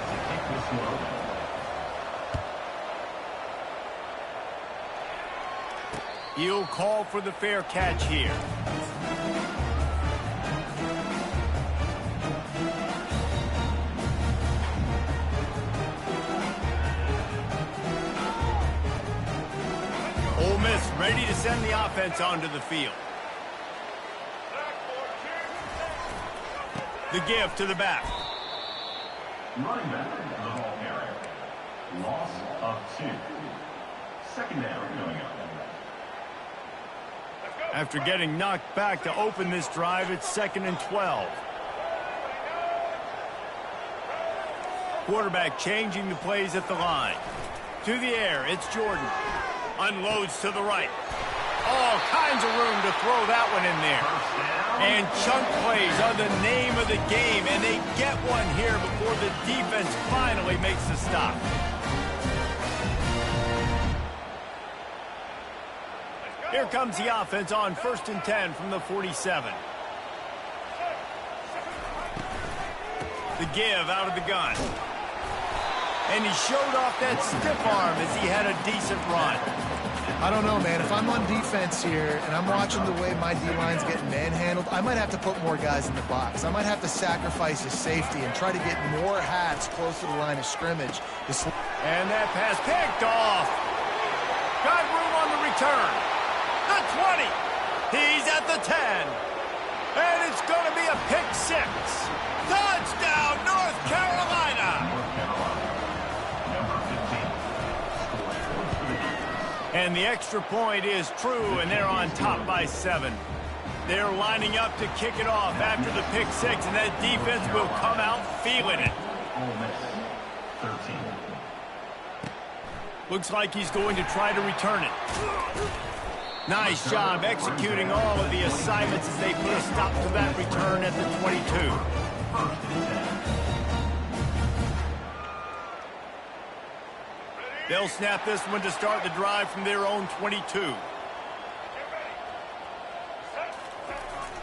Speaker 1: He'll call for the fair catch here. Ole Miss ready to send the offense onto the field. The give to the back.
Speaker 4: Running back, the ball carrier. Loss of 2. Second down going up.
Speaker 1: After getting knocked back to open this drive, it's 2nd and 12. Quarterback changing the plays at the line. To the air, it's Jordan. Unloads to the right. All kinds of room to throw that one in there. And chunk plays are the name of the game, and they get one here before the defense finally makes the stop. Here comes the offense on 1st and 10 from the 47. The give out of the gun. And he showed off that stiff arm as he had a decent run.
Speaker 3: I don't know, man. If I'm on defense here and I'm watching the way my D-line's getting manhandled, I might have to put more guys in the box. I might have to sacrifice his safety and try to get more hats close to the line of scrimmage.
Speaker 1: And that pass picked off. Got room on the return. The 20. He's at the 10. And it's going to be a pick 6. Touchdown, North Carolina. And the extra point is true, and they're on top by 7. They're lining up to kick it off after the pick 6, and that defense will come out feeling it. Looks like he's going to try to return it. Nice job executing all of the assignments as they put a stop to that return at the 22. They'll snap this one to start the drive from their own 22.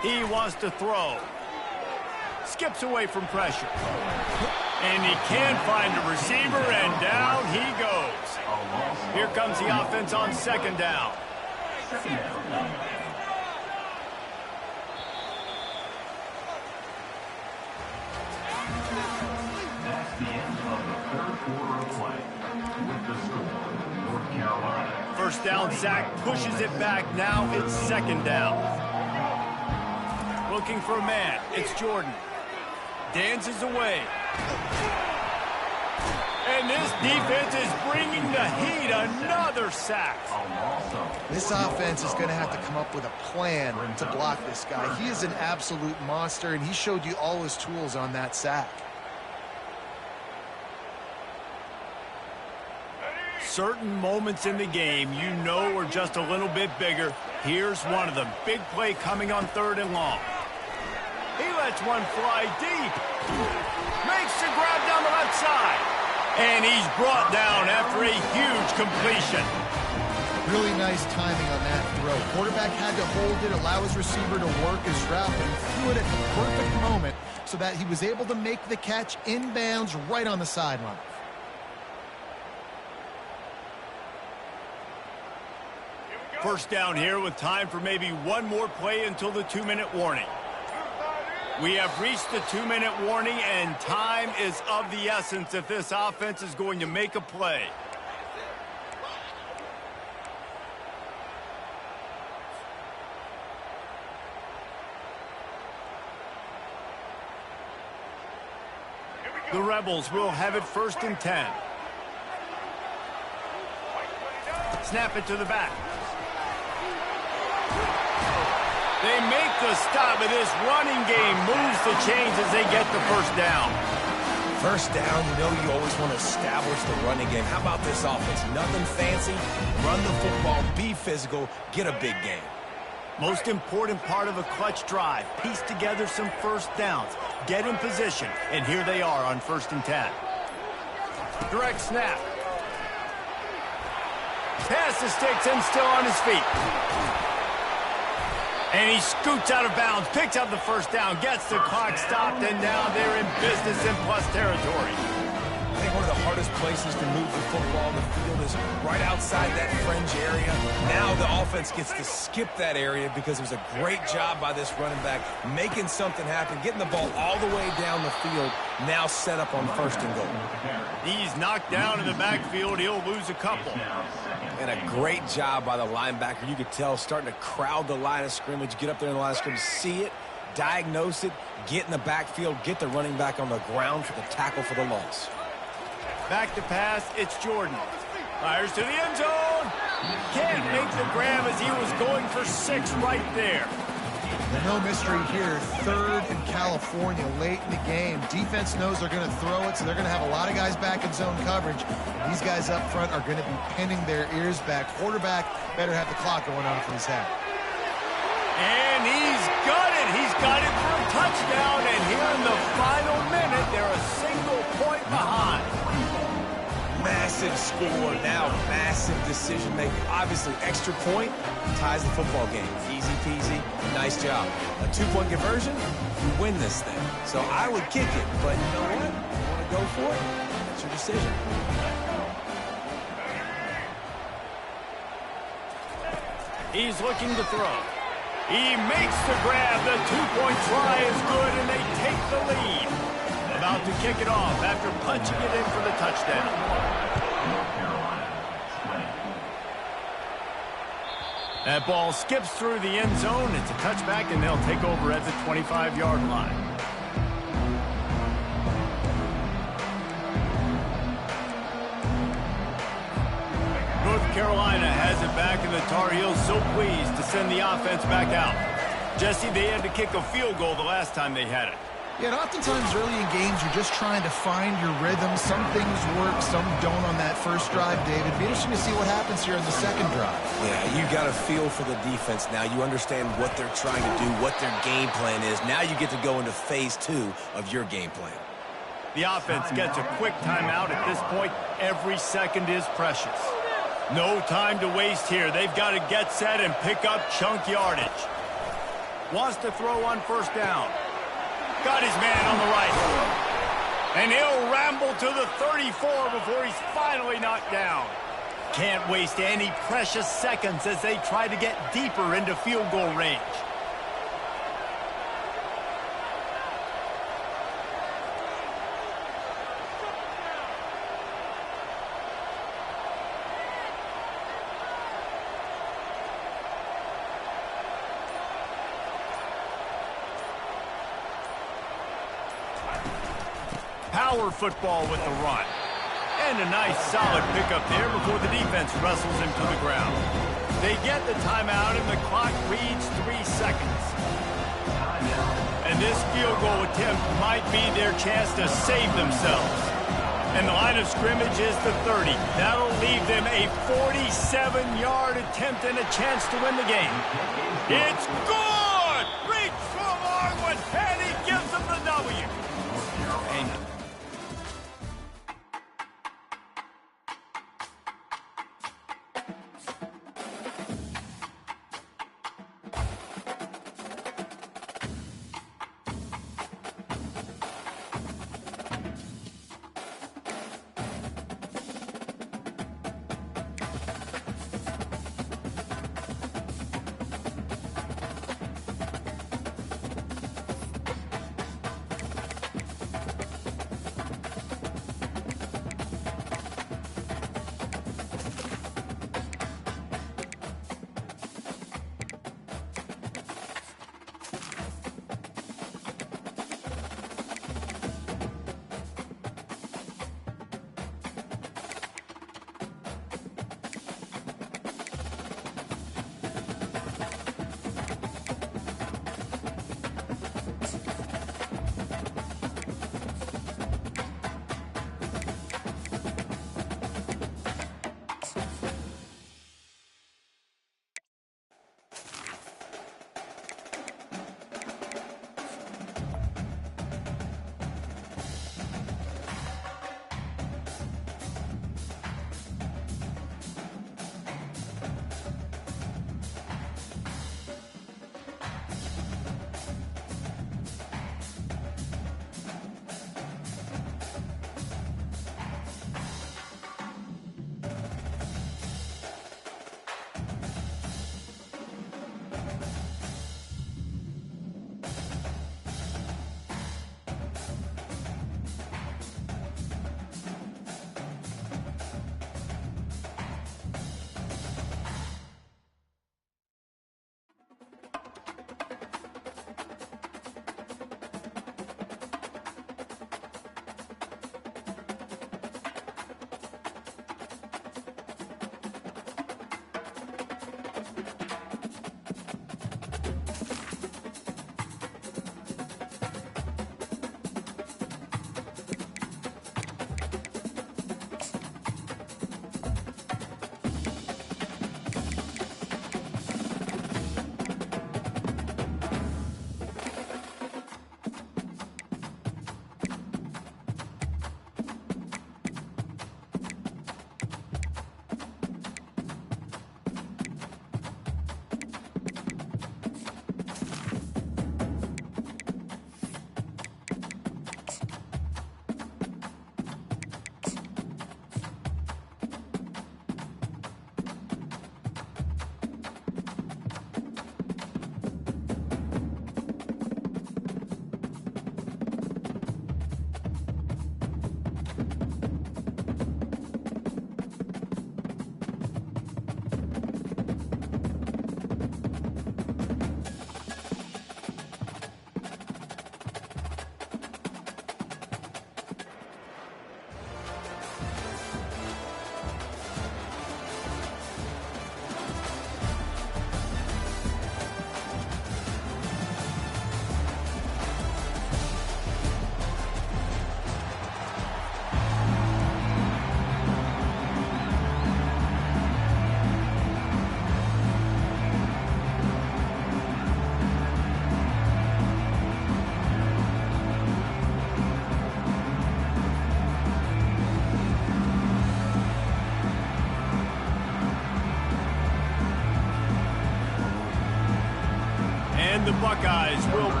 Speaker 1: He wants to throw. Skips away from pressure. And he can find a receiver, and down he goes. Here comes the offense on 2nd down.
Speaker 4: That's the end of the 3rd quarter of play. With the score, North Carolina.
Speaker 1: 1st down, Zach pushes it back. Now it's 2nd down. Looking for a man. It's Jordan. Dances away. And this defense is bringing the heat. Another sack.
Speaker 3: This offense is going to have to come up with a plan to block this guy. He is an absolute monster, and he showed you all his tools on that sack.
Speaker 1: Certain moments in the game you know are just a little bit bigger. Here's one of them. Big play coming on 3rd and long. He lets one fly deep. Makes the grab down the left side. And he's brought down after a huge completion.
Speaker 3: Really nice timing on that throw. Quarterback had to hold it, allow his receiver to work his route, but he threw it at the perfect moment so that he was able to make the catch inbounds right on the sideline.
Speaker 1: First down here with time for maybe one more play until the 2-minute warning. We have reached the 2-minute warning, and time is of the essence if this offense is going to make a play. The Rebels will have it 1st and 10. Snap it to the back. They make the stop, and this running game moves the chains as they get the 1st down.
Speaker 2: 1st down, you know you always want to establish the running game. How about this offense? Nothing fancy. Run the football, be physical, get a big game.
Speaker 1: Most important part of a clutch drive. Piece together some 1st downs. Get in position, and here they are on 1st and 10. Direct snap. Past the sticks and still on his feet. And he scoots out of bounds, picks up the first down, gets the clock stopped, and now they're in business in plus territory.
Speaker 2: I think one of the hardest places to move the football on the field is right outside that fringe area. Now the offense gets to skip that area because it was a great job by this running back making something happen, getting the ball all the way down the field, now set up on first and goal.
Speaker 1: He's knocked down in the backfield. He'll lose a couple.
Speaker 2: And a great job by the linebacker. You could tell starting to crowd the line of scrimmage, get up there in the line of scrimmage, see it, diagnose it, get in the backfield, get the running back on the ground for the tackle for the loss.
Speaker 1: Back to pass, it's Jordan. Fires to the end zone. Can't make the grab as he was going for 6 right there.
Speaker 3: No mystery here. 3rd in California late in the game. Defense knows they're going to throw it, so they're going to have a lot of guys back in zone coverage. And these guys up front are going to be pinning their ears back. Quarterback better have the clock going off in his head.
Speaker 1: And he's got it. He's got it for a touchdown. And here in the final minute, they're a single point behind.
Speaker 2: Massive score, now massive decision making. Obviously, extra point ties the football game. Easy peasy, nice job. A 2-point conversion, you win this thing. So I would kick it, but you know what? You want to go for it? That's your decision.
Speaker 1: He's looking to throw. He makes the grab. The 2-point try is good, and they take the lead. About to kick it off after punching it in for the touchdown. That ball skips through the end zone. It's a touchback, and they'll take over at the 25-yard line. North Carolina has it back, and the Tar Heels so pleased to send the offense back out. Jesse, they had to kick a field goal the last time they had it.
Speaker 3: Yeah, and oftentimes early in games, you're just trying to find your rhythm. Some things work, some don't on that first drive, David. Be interesting to see what happens here in the second drive.
Speaker 2: Yeah, you got a feel for the defense now. You understand what they're trying to do, what their game plan is. Now you get to go into phase 2 of your game plan.
Speaker 1: The offense gets a quick timeout at this point. Every second is precious. No time to waste here. They've got to get set and pick up chunk yardage. Wants to throw on first down. Got his man on the right. And he'll ramble to the 34 before he's finally knocked down. Can't waste any precious seconds as they try to get deeper into field goal range. Power football with the run. And a nice solid pickup there before the defense wrestles him to the ground. They get the timeout and the clock reads 3 seconds. And this field goal attempt might be their chance to save themselves. And the line of scrimmage is the 30. That'll leave them a 47-yard attempt and a chance to win the game. It's good! Reach for a long one, and he gives them the W. And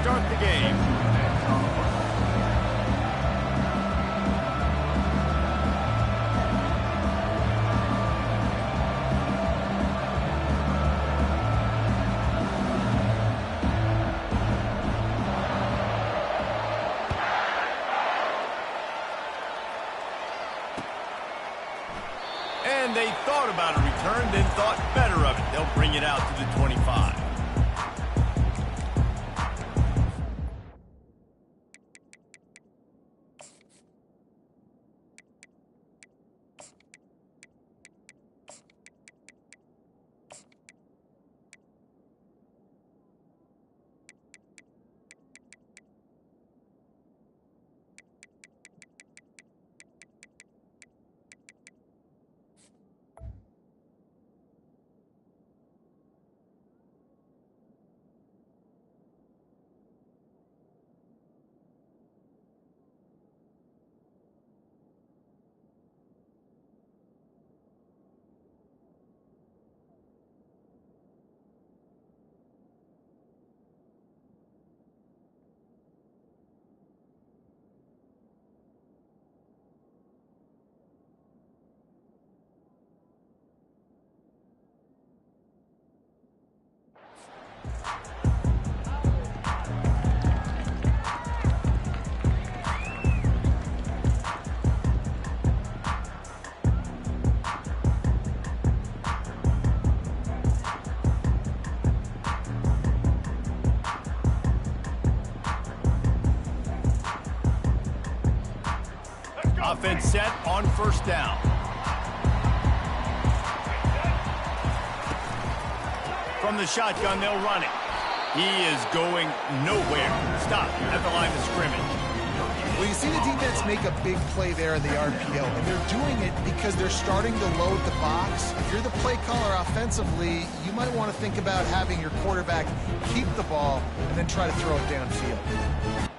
Speaker 1: start the game. And they thought about a return, then thought better of it. They'll bring it out to the 25. Offense set on first down. From the shotgun, they'll run it. He is going nowhere. Stop at the line of scrimmage.
Speaker 3: Well, you see the defense make a big play there in the RPO, and they're doing it because they're starting to load the box. If you're the play caller offensively, you might want to think about having your quarterback keep the ball and then try to throw it downfield.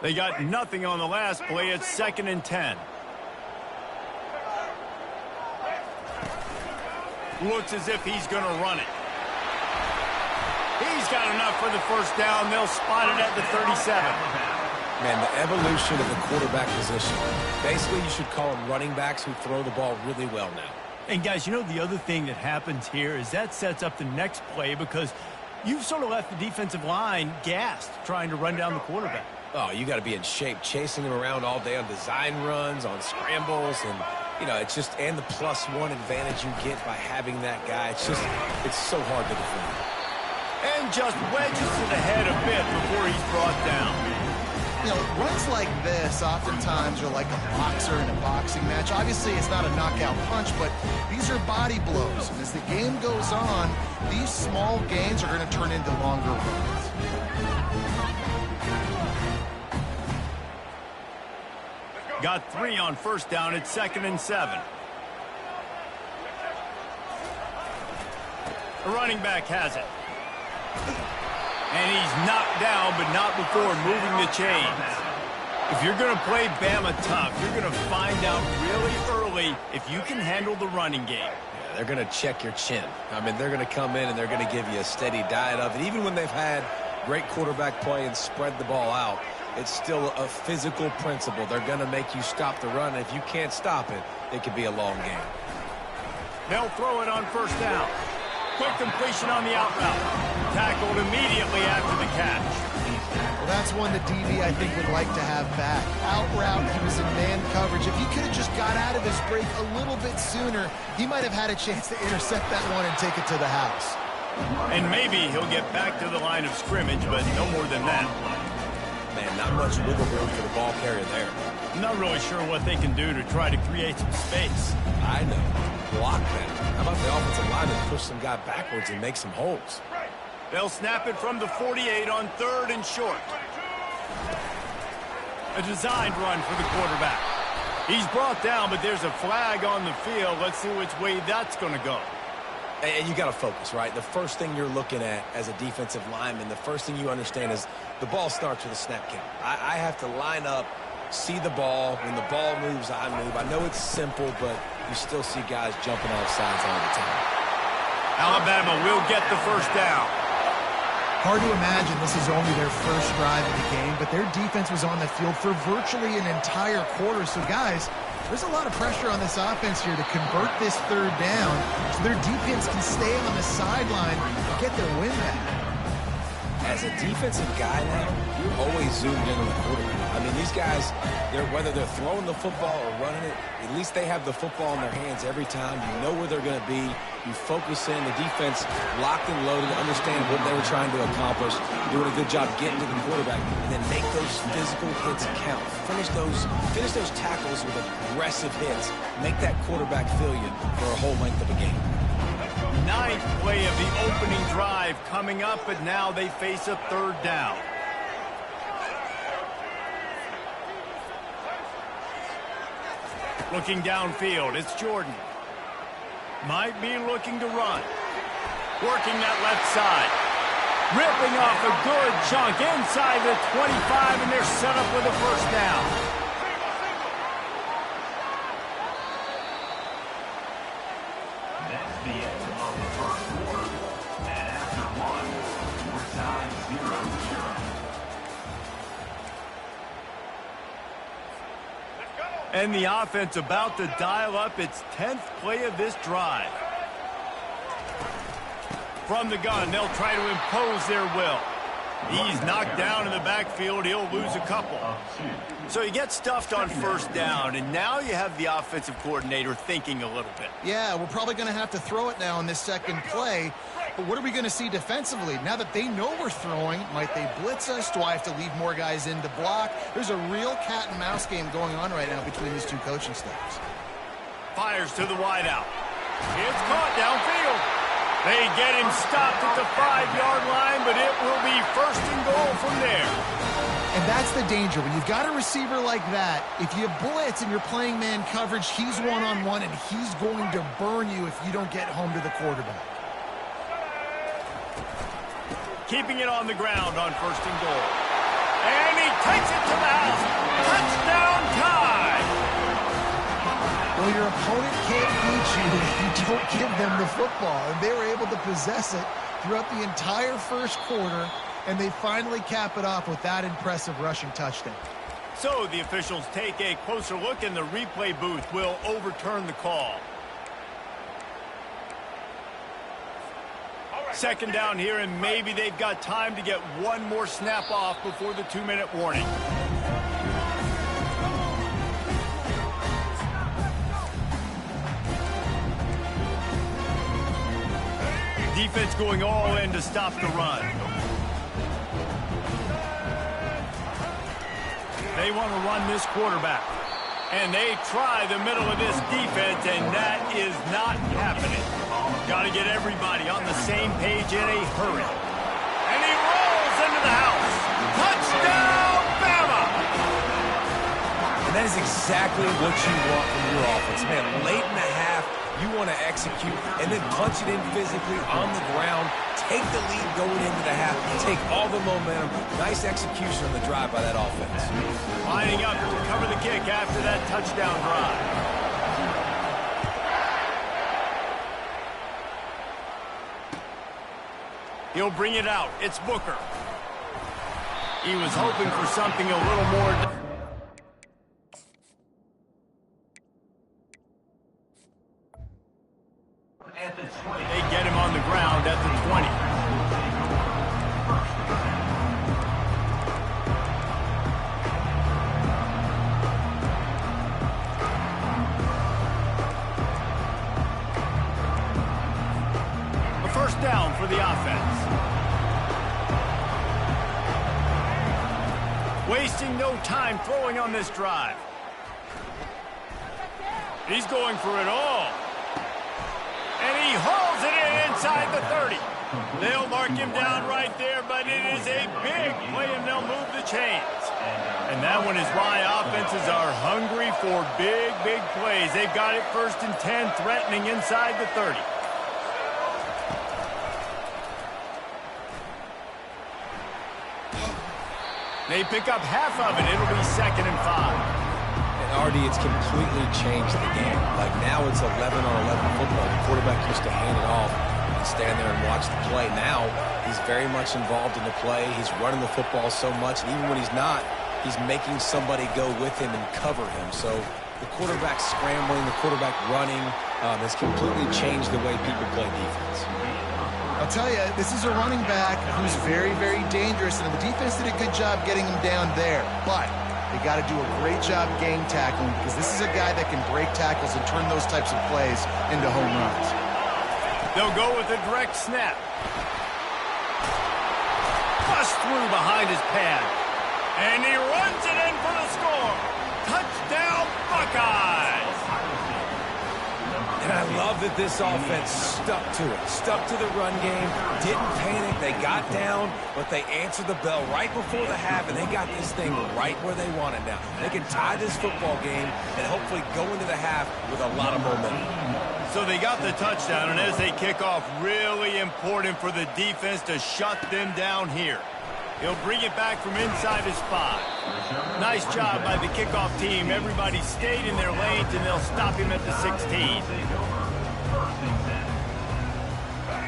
Speaker 1: They got nothing on the last play. It's 2nd and 10. Looks as if he's going to run it. He's got enough for the first down. They'll spot it at the 37.
Speaker 2: Man, the evolution of the quarterback position. Basically, you should call them running backs who throw the ball really well now.
Speaker 1: And, guys, you know the other thing that happens here is that sets up the next play because you've sort of left the defensive line gassed trying to run down the quarterback.
Speaker 2: Oh, you got to be in shape, chasing him around all day on design runs, on scrambles, and, you know, it's just, and the +1 advantage you get by having that guy. It's just, it's so hard to defend.
Speaker 1: And just wedges to the head a bit before he's brought down.
Speaker 3: You know, runs like this oftentimes are like a boxer in a boxing match. Obviously, it's not a knockout punch, but these are body blows. And as the game goes on, these small gains are going to turn into longer runs.
Speaker 1: Got 3 on first down. It's 2nd and 7. The running back has it. And he's knocked down, but not before moving the chains. If you're going to play Bama tough, you're going to find out really early if you can handle the running game.
Speaker 2: Yeah, they're going to check your chin. I mean, they're going to come in and they're going to give you a steady diet of it. Even when they've had great quarterback play and spread the ball out, it's still a physical principle. They're going to make you stop the run. And if you can't stop it, it could be a long game.
Speaker 1: They'll throw it on first down. Quick completion on the out route. Tackled immediately after the catch.
Speaker 3: That's one the DB, I think, would like to have back. Out route, he was in man coverage. If he could have just got out of his break a little bit sooner, he might have had a chance to intercept that one and take it to the house.
Speaker 1: And maybe he'll get back to the line of scrimmage, but no more than that.
Speaker 2: Man, not much wiggle room for the ball carrier there.
Speaker 1: I'm not really sure what they can do to try to create some space.
Speaker 2: I know. Block that. How about the offensive lineman push some guy backwards and make some holes?
Speaker 1: They'll snap it from the 48 on 3rd and short. A designed run for the quarterback. He's brought down, but there's a flag on the field. Let's see which way that's going to go.
Speaker 2: And you got to focus, right? The first thing you're looking at as a defensive lineman, the first thing you understand is the ball starts with a snap count. I have to line up, see the ball. When the ball moves, I move. I know it's simple, but you still see guys jumping off sides all the time.
Speaker 1: Alabama will get the first down.
Speaker 3: Hard to imagine this is only their first drive of the game, but their defense was on the field for virtually an entire quarter. So, guys, there's a lot of pressure on this offense here to convert this 3rd down so their defense can stay on the sideline and get their win back.
Speaker 2: As a defensive guy now, you're always zoomed in on the quarterback. I mean, these guys, whether they're throwing the football or running it, at least they have the football in their hands every time. You know where they're going to be. You focus in. The defense locked and loaded, understand what they were trying to accomplish, doing a good job getting to the quarterback, and then make those physical hits count. Finish those tackles with aggressive hits. Make that quarterback feel you for a whole length of a game.
Speaker 1: 9th play of the opening drive coming up, but now they face a 3rd down. Looking downfield, it's Jordan. Might be looking to run. Working that left side. Ripping off a good chunk inside the 25, and they're set up with a first down.
Speaker 4: That's the end of the first quarter. And after one, we're tied 0-0.
Speaker 1: And the offense about to dial up its 10th play of this drive. From the gun, they'll try to impose their will. He's knocked down in the backfield. He'll lose a couple. So he gets stuffed on first down, and now you have the offensive coordinator thinking a little bit.
Speaker 3: Yeah, we're probably going to have to throw it now in this second play. But what are we going to see defensively? Now that they know we're throwing, might they blitz us? Do I have to leave more guys in to block? There's a real cat and mouse game going on right now between these two coaching staffs.
Speaker 1: Fires to the wideout. It's caught downfield. They get him stopped at the 5-yard line, but it will be 1st and goal from there.
Speaker 3: And that's the danger. When you've got a receiver like that, if you blitz and you're playing man coverage, he's one-on-one, and he's going to burn you if you don't get home to the quarterback.
Speaker 1: Keeping it on the ground on 1st and goal. And he takes it to the house. Touchdown tie!
Speaker 3: Well, your opponent can't beat you if you don't give them the football. And they were able to possess it throughout the entire first quarter, and they finally cap it off with that impressive rushing touchdown.
Speaker 1: So the officials take a closer look, and the replay booth will overturn the call. 2nd down here, and maybe they've got time to get one more snap off before the 2-minute warning. Defense going all in to stop the run. They want to run this quarterback. And they try the middle of this defense, and that is not happening. Got to get everybody on the same page in a hurry. And he rolls into the house. Touchdown, Bama!
Speaker 2: And that is exactly what you want from your offense. Man, late in the half, you want to execute and then punch it in physically on the ground. Take the lead going into the half. Take all the momentum. Nice execution on the drive by that offense.
Speaker 1: Lining up to cover the kick after that touchdown drive. He'll bring it out. It's Booker. He was hoping for something a little more. They get him on the ground at the 20. first down for the offense. Wasting no time throwing on this drive. He's going for it all. And he hauls it in inside the 30. They'll mark him down right there, but it is a big play, and they'll move the chains. And that one is why offenses are hungry for big, big plays. They've got it 1st and 10, threatening inside the 30. They pick up half of it. It'll be 2nd and 5.
Speaker 2: Artie, it's completely changed the game. Like, now it's 11-on-11 football. The quarterback used to hand it off and stand there and watch the play. Now, he's very much involved in the play. He's running the football so much, and even when he's not, he's making somebody go with him and cover him. So the quarterback scrambling, the quarterback running has completely changed the way people play defense.
Speaker 3: I'll tell you, this is a running back who's very, very dangerous, and the defense did a good job getting him down there. But they got to do a great job gang tackling, because this is a guy that can break tackles and turn those types of plays into home runs.
Speaker 1: They'll go with a direct snap. Bust through behind his pad. And he runs it in for the score. Touchdown, Buckeyes!
Speaker 2: And I love that this offense stuck to it. Stuck to the run game. Didn't panic. They got down, but they answered the bell right before the half, and they got this thing right where they want it now. They can tie this football game and hopefully go into the half with a lot of momentum.
Speaker 1: So they got the touchdown, and as they kick off, really important for the defense to shut them down here. He'll bring it back from inside his 5. Nice job by the kickoff team. Everybody stayed in their lanes, and they'll stop him at the 16.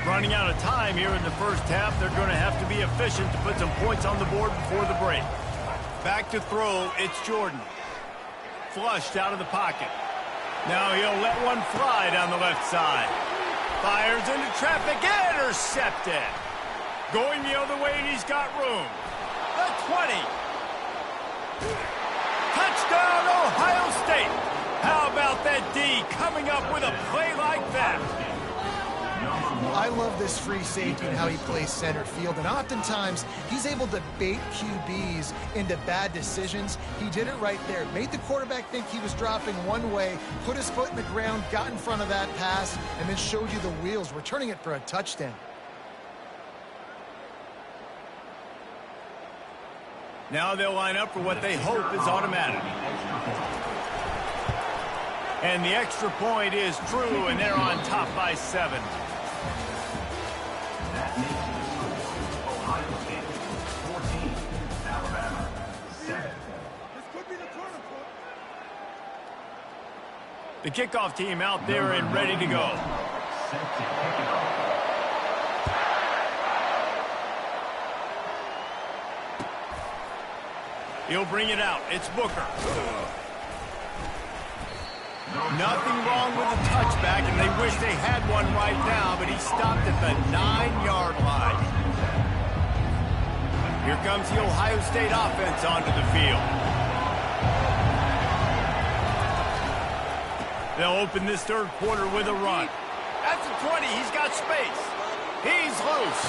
Speaker 1: Running out of time here in the first half. They're going to have to be efficient to put some points on the board before the break. Back to throw, it's Jordan. Flushed out of the pocket. Now he'll let one fly down the left side. Fires into traffic, intercepted. Going the other way, and he's got room. The 20. Touchdown, Ohio State. How about that D coming up with a play like that?
Speaker 3: I love this free safety and how he plays center field, and oftentimes he's able to bait QBs into bad decisions. He did it right there. Made the quarterback think he was dropping one way, put his foot in the ground, got in front of that pass, and then showed you the wheels, returning it for a touchdown.
Speaker 1: Now they'll line up for what they hope is automatic. And the extra point is true, and they're on top by 7.
Speaker 4: That makes the score Ohio State 14, Alabama 7.
Speaker 1: The kickoff team out there and ready to go.
Speaker 4: Set to kick it off.
Speaker 1: He'll bring it out. It's Booker. Nothing wrong with the touchback, and they wish they had one right now, but he stopped at the 9-yard line. Here comes the Ohio State offense onto the field. They'll open this third quarter with a run. That's the 20. He's got space. He's loose.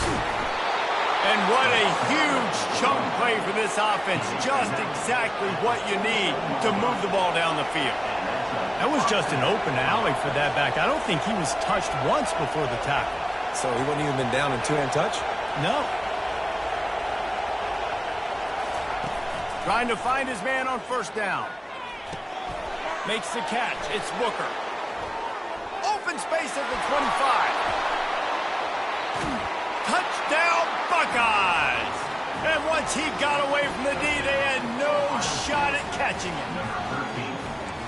Speaker 1: And what a huge chunk play for this offense. Just exactly what you need to move the ball down the field. That was just an open alley for that back. I don't think he was touched once before the tackle.
Speaker 2: So he wouldn't even been down in two-hand touch?
Speaker 1: No. Trying to find his man on first down. Makes the catch. It's Booker. Open space at the 25. Touchdown, Buckeyes! And once he got away from the D, they had no shot at catching him.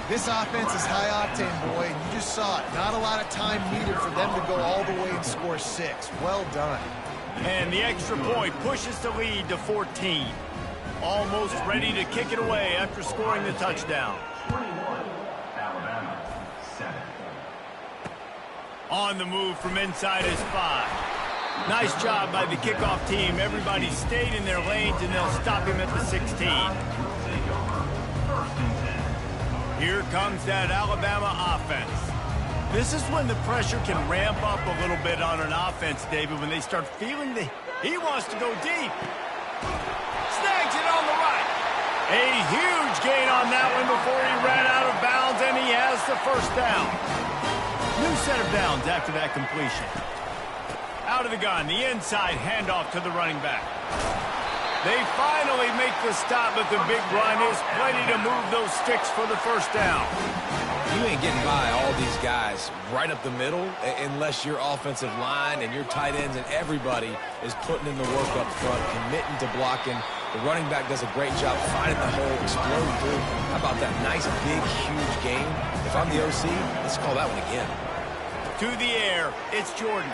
Speaker 3: This offense is high octane, boy. You just saw it. Not a lot of time needed for them to go all the way and score 6. Well done.
Speaker 1: And the extra point pushes the lead to 14. Almost ready to kick it away after scoring the touchdown.
Speaker 4: 21, Alabama 7.
Speaker 1: On the move from inside his 5. Nice job by the kickoff team. Everybody stayed in their lanes, and they'll stop him at the 16. Here comes that Alabama offense. This is when the pressure can ramp up a little bit on an offense, David, when they start feeling he wants to go deep. Snags it on the right. A huge gain on that one before he ran out of bounds, and he has the first down. New set of downs after that completion. Out of the gun, the inside handoff to the running back. They finally make the stop, but the big run is plenty to move those sticks for the first down.
Speaker 2: You ain't getting by all these guys right up the middle unless your offensive line and your tight ends and everybody is putting in the work up front, committing to blocking. The running back does a great job finding the hole, exploding through. How about that nice, big, huge game? If I'm the OC, let's call that one again.
Speaker 1: To the air, it's Jordan.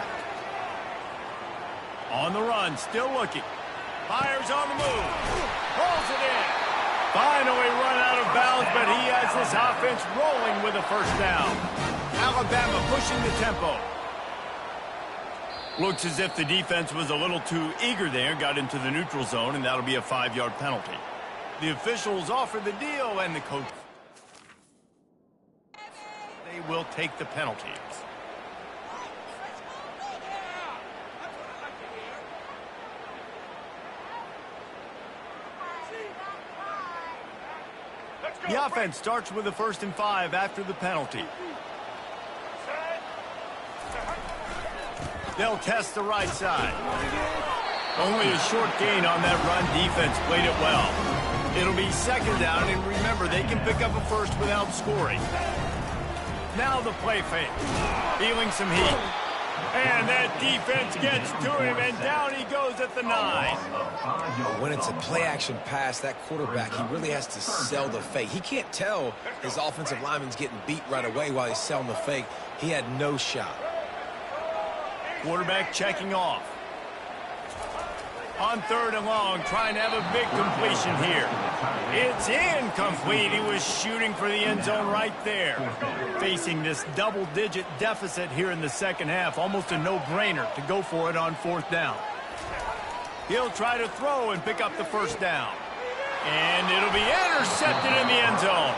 Speaker 1: On the run, still looking. Fires on the move. Pulls it in. Finally run out of bounds, but he has this offense rolling with a first down. Alabama pushing the tempo. Looks as if the defense was a little too eager there, got into the neutral zone, and that'll be a 5-yard penalty. The officials offer the deal, and the coach, they will take the penalties. The offense starts with a 1st and 5 after the penalty. They'll test the right side. Only a short gain on that run. Defense played it well. It'll be 2nd down, and remember, they can pick up a first without scoring. Now the play fake. Feeling some heat. And that defense gets to him, and down he goes at the 9.
Speaker 2: When it's a play-action pass, that quarterback, he really has to sell the fake. He can't tell his offensive lineman's getting beat right away while he's selling the fake. He had no shot.
Speaker 1: Quarterback checking off. On 3rd and long, trying to have a big completion here. It's incomplete. He was shooting for the end zone right there. Facing this double-digit deficit here in the 2nd half, almost a no-brainer to go for it on 4th down. He'll try to throw and pick up the first down. And it'll be intercepted in the end zone.